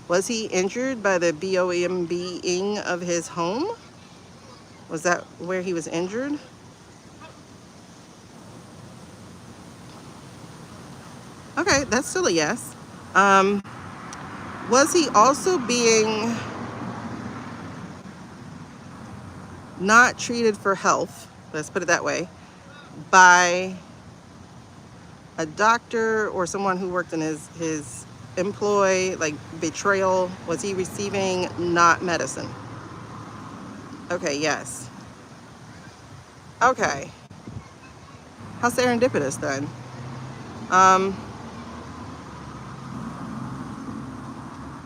Was he injured by the bombing of his home? Was that where he was injured? Okay, that's still a yes. Was he also being not treated for health, let's put it that way, by a doctor or someone who worked in his employ, like betrayal? Was he receiving not medicine? Okay, yes. Okay. How serendipitous then. Um,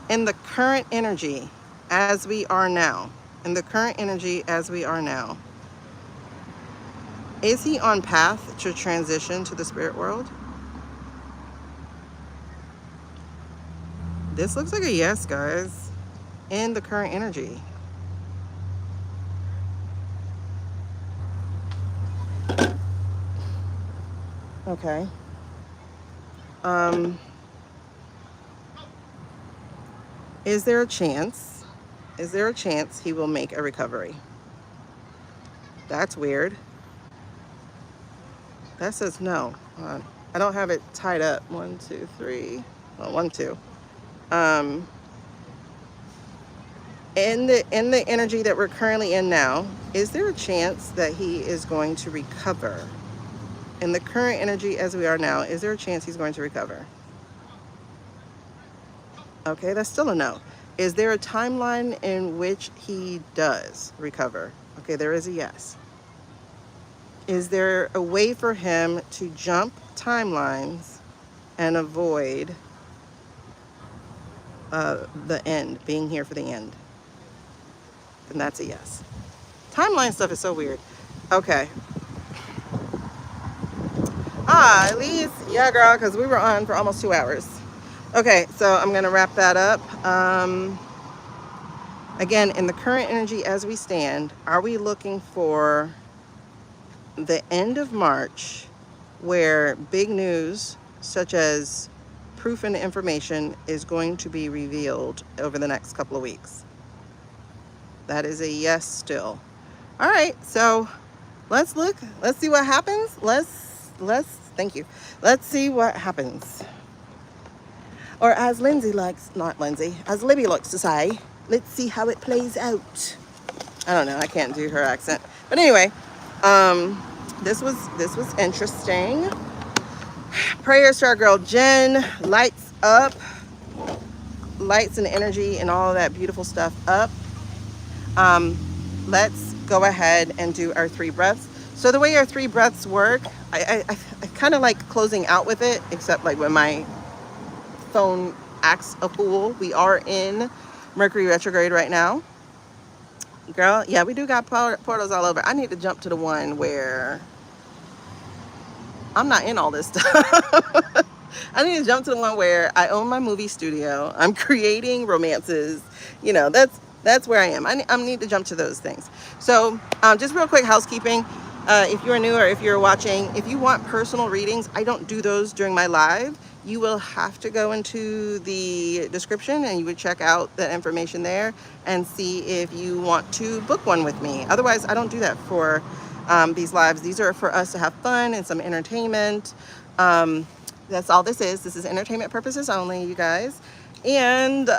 in the current energy as we are now, in the current energy as we are now, is he on path to transition to the spirit world? This looks like a yes, guys. In the current energy. Okay. Is there a chance? Is there a chance he will make a recovery? That's weird. That says no. Hold on. I don't have it tied up. 1, 2, 3. Well, 1, 2. In the energy that we're currently in now, is there a chance that he is going to recover? In the current energy as we are now, is there a chance he's going to recover? Okay, that's still a no. Is there a timeline in which he does recover? Okay, there is a yes. Is there a way for him to jump timelines and avoid the end, being here for the end? And that's a yes. Timeline stuff is so weird. Okay. At least, yeah, girl, because we were on for almost 2 hours. Okay, so I'm going to wrap that up. Again, in the current energy as we stand, are we looking for the end of March where big news such as proof and information is going to be revealed over the next couple of weeks? That is a yes still. All right, so let's look. Let's see what happens. Thank you. Let's see what happens. Or as Lindsay likes, not Lindsay, as Libby likes to say, let's see how it plays out. I don't know, I can't do her accent. But anyway, this was interesting. Prayers to our girl Jen. Lights up. Lights and energy and all of that beautiful stuff up. Let's go ahead and do our 3 breaths. So the way our 3 breaths work, I kind of like closing out with it, except like when my phone acts a fool. We are in Mercury retrograde right now. Girl, yeah, we do got portals all over. I need to jump to the one where I'm not in all this stuff. I need to jump to the one where I own my movie studio. I'm creating romances. You know, that's where I am. I need to jump to those things. So just real quick housekeeping. If you're new or if you're watching, if you want personal readings, I don't do those during my live. You will have to go into the description and you would check out that information there and see if you want to book one with me. Otherwise, I don't do that for these lives. These are for us to have fun and some entertainment. That's all this is. This is entertainment purposes only, you guys. And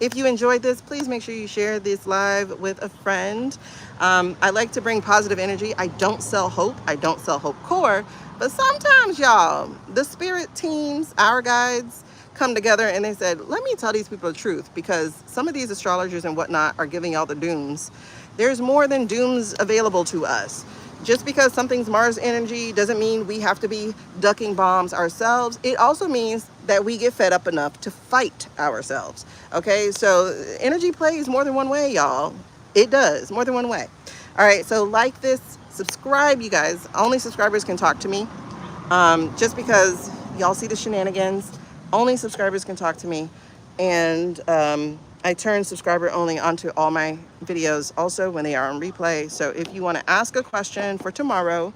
if you enjoyed this, please make sure you share this live with a friend. I like to bring positive energy. I don't sell hope. I don't sell hope core. But sometimes, y'all, the spirit teams, our guides, come together and they said, let me tell these people the truth, because some of these astrologers and whatnot are giving y'all the dooms. There's more than dooms available to us. Just because something's Mars energy doesn't mean we have to be ducking bombs ourselves. It also means that we get fed up enough to fight ourselves. Okay, so energy plays more than one way, y'all. It does, more than one way. All right, so like this, subscribe, you guys. Only subscribers can talk to me. Just because y'all see the shenanigans, only subscribers can talk to me. And I turn subscriber only onto all my videos also when they are on replay. So if you want to ask a question for tomorrow,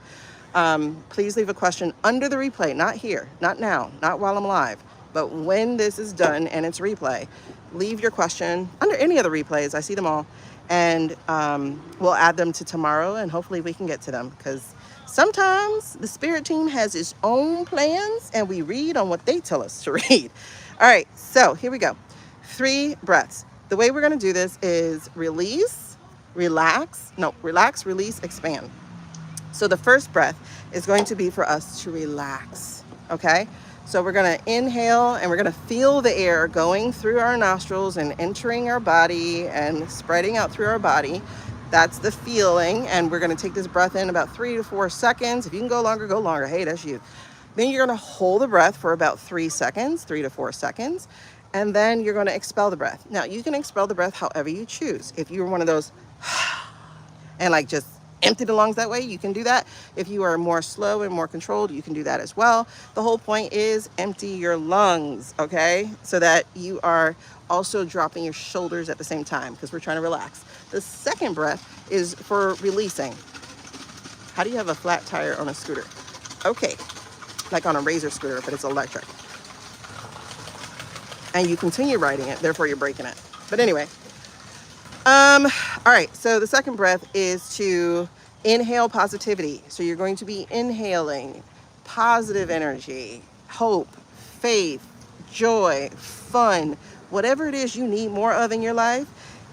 please leave a question under the replay, not here, not now, not while I'm live, but when this is done and it's replay, leave your question under any of the replays. I see them all, and we'll add them to tomorrow, and hopefully we can get to them, because sometimes the spirit team has its own plans and we read on what they tell us to read. All right, so here we go. 3 breaths. The way we're going to do this is release, relax, release, expand. So the first breath is going to be for us to relax, okay? So we're gonna inhale and we're gonna feel the air going through our nostrils and entering our body and spreading out through our body. That's the feeling. And we're gonna take this breath in about 3 to 4 seconds. If you can go longer, go longer. Hey, that's you. Then you're gonna hold the breath for about 3 seconds, 3 to 4 seconds. And then you're gonna expel the breath. Now you can expel the breath however you choose. If you're one of those and like just empty the lungs that way, you can do that. If you are more slow and more controlled, you can do that as well. The whole point is empty your lungs, okay? So that you are also dropping your shoulders at the same time, because we're trying to relax. The second breath is for releasing. How do you have a flat tire on a scooter? Okay, like on a Razor scooter, but it's electric. And you continue riding it, therefore you're breaking it. But anyway, all right, so the second breath is to inhale positivity. So you're going to be inhaling positive energy, hope, faith, joy, fun, whatever it is you need more of in your life,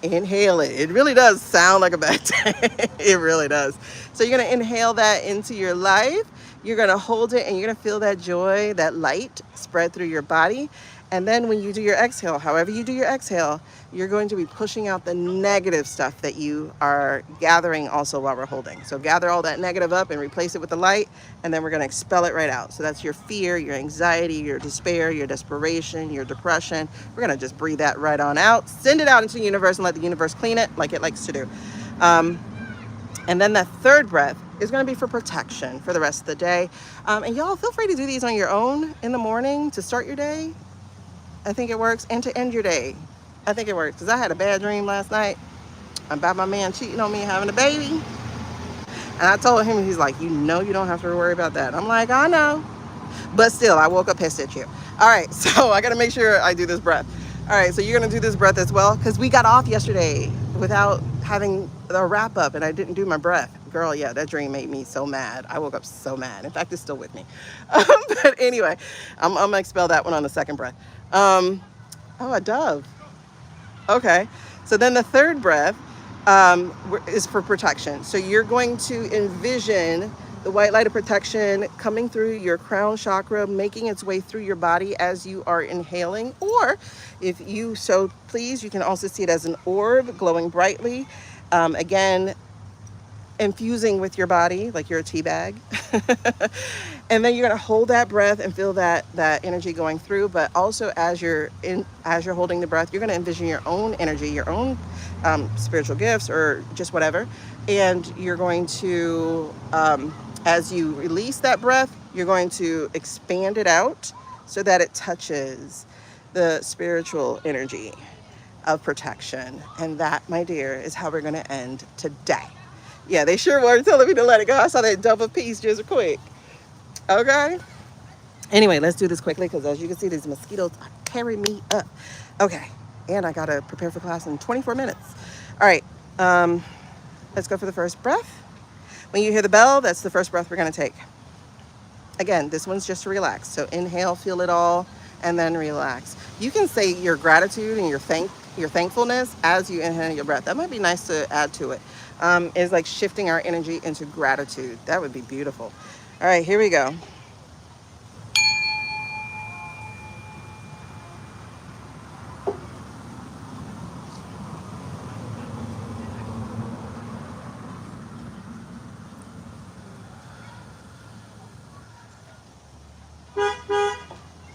inhale it. It really does sound like a bad day. It really does. So you're going to inhale that into your life. You're going to hold it and you're going to feel that joy, that light spread through your body. And then when you do your exhale, however you do your exhale, you're going to be pushing out the negative stuff that you are gathering also while we're holding. So gather all that negative up and replace it with the light, and then we're going to expel it right out. So that's your fear, your anxiety, your despair, your desperation, your depression. We're going to just breathe that right on out, send it out into the universe, and let the universe clean it like it likes to do. And then the third breath is going to be for protection for the rest of the day. And y'all feel free to do these on your own in the morning to start your day. I think it works. And to end your day, I think it works. Because I had a bad dream last night about my man cheating on me and having a baby. And I told him, he's like, you know you don't have to worry about that. I'm like, I know. But still, I woke up pissed at you. All right, so I got to make sure I do this breath. All right, so you're going to do this breath as well. Because we got off yesterday without having a wrap up. And I didn't do my breath. Girl, yeah, that dream made me so mad. I woke up so mad. In fact, it's still with me. But anyway, I'm going to expel that one on the second breath. Oh, a dove. Okay, so then the third breath is for protection. So you're going to envision the white light of protection coming through your crown chakra, making its way through your body as you are inhaling. Or if you so please, you can also see it as an orb glowing brightly. Again, infusing with your body like you're a tea bag. And then you're going to hold that breath and feel that energy going through. But also as you're holding the breath, you're going to envision your own energy, your own spiritual gifts or just whatever. And you're going to, as you release that breath, you're going to expand it out so that it touches the spiritual energy of protection. And that, my dear, is how we're going to end today. Yeah, they sure were telling me to let it go. I saw that dove of peace just quick. Okay. Anyway, let's do this quickly because as you can see, these mosquitoes are tearing me up. Okay. And I got to prepare for class in 24 minutes. All right. Let's go for the first breath. When you hear the bell, that's the first breath we're going to take. Again, this one's just to relax. So inhale, feel it all, and then relax. You can say your gratitude and your thankfulness as you inhale your breath. That might be nice to add to it. Is like shifting our energy into gratitude. That would be beautiful. All right, here we go.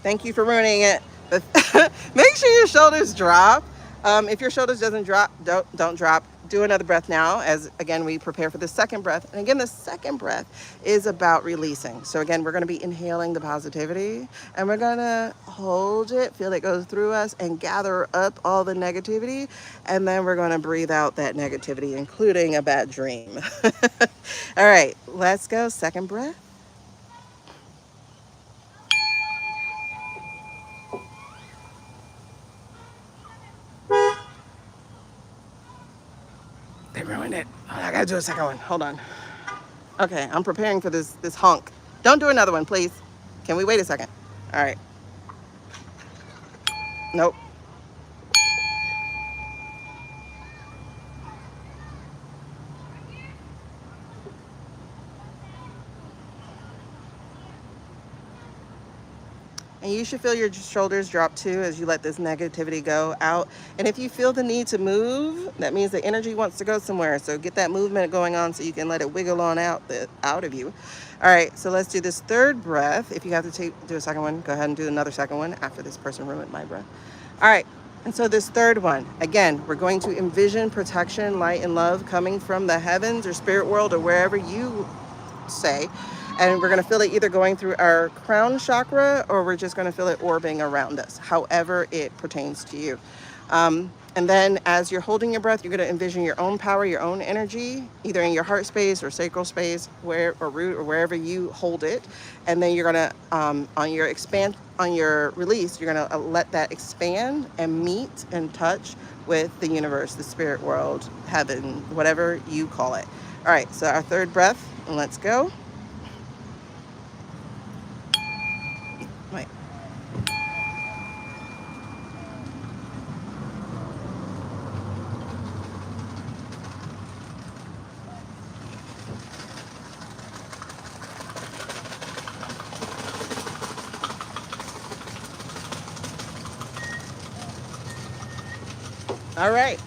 Thank you for ruining it. Make sure your shoulders drop. If your shoulders doesn't drop, don't drop. do another breath now as, again, we prepare for the second breath. And again, the second breath is about releasing. So again, we're going to be inhaling the positivity and we're going to hold it, feel it go through us and gather up all the negativity. And then we're going to breathe out that negativity, including a bad dream. All right, let's go. Second breath. They ruined it. I gotta do a second one. Hold on. Okay, I'm preparing for this honk. Don't do another one, please. Can we wait a second? All right. Nope. And you should feel your shoulders drop too as you let this negativity go out. And if you feel the need to move, that means the energy wants to go somewhere. So get that movement going on so you can let it wiggle on out of you. All right, so let's do this third breath. If you have to do a second one, go ahead and do another second one after this person ruined my breath. All right, and so this third one, again, we're going to envision protection, light, and love coming from the heavens or spirit world or wherever you say. And we're going to feel it either going through our crown chakra or we're just going to feel it orbiting around us, however it pertains to you. And then as you're holding your breath, you're going to envision your own power, your own energy, either in your heart space or sacral space, or root, or wherever you hold it. And then you're going to, on your release, you're going to let that expand and meet and touch with the universe, the spirit world, heaven, whatever you call it. All right, so our third breath, let's go. Wait. All right,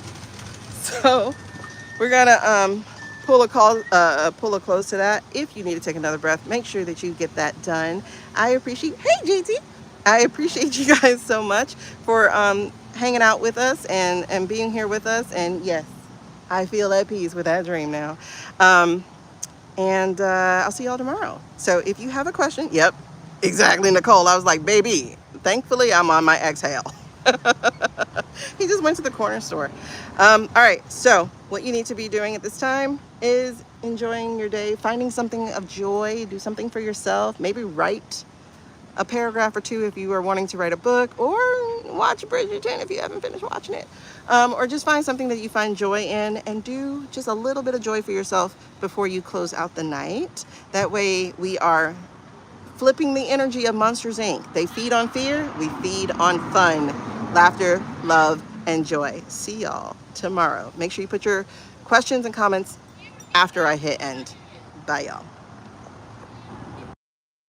so we're gonna pull a close to that. If you need to take another breath, make sure that you get that done. I appreciate, hey JT, I appreciate you guys so much for hanging out with us and being here with us. And yes, I feel at peace with that dream now. And I'll see y'all tomorrow. So if you have a question, yep, exactly, Nicole. I was like, baby, thankfully I'm on my exhale. He just went to the corner store. All right, so what you need to be doing at this time is enjoying your day, finding something of joy, do something for yourself, maybe write a paragraph or two if you are wanting to write a book, or watch Bridgerton if you haven't finished watching it, or just find something that you find joy in and do just a little bit of joy for yourself before you close out the night. That way we are flipping the energy of Monsters Inc. They feed on fear, we feed on fun, laughter, love, and joy. See y'all tomorrow. Make sure you put your questions and comments after I hit end. Bye, y'all.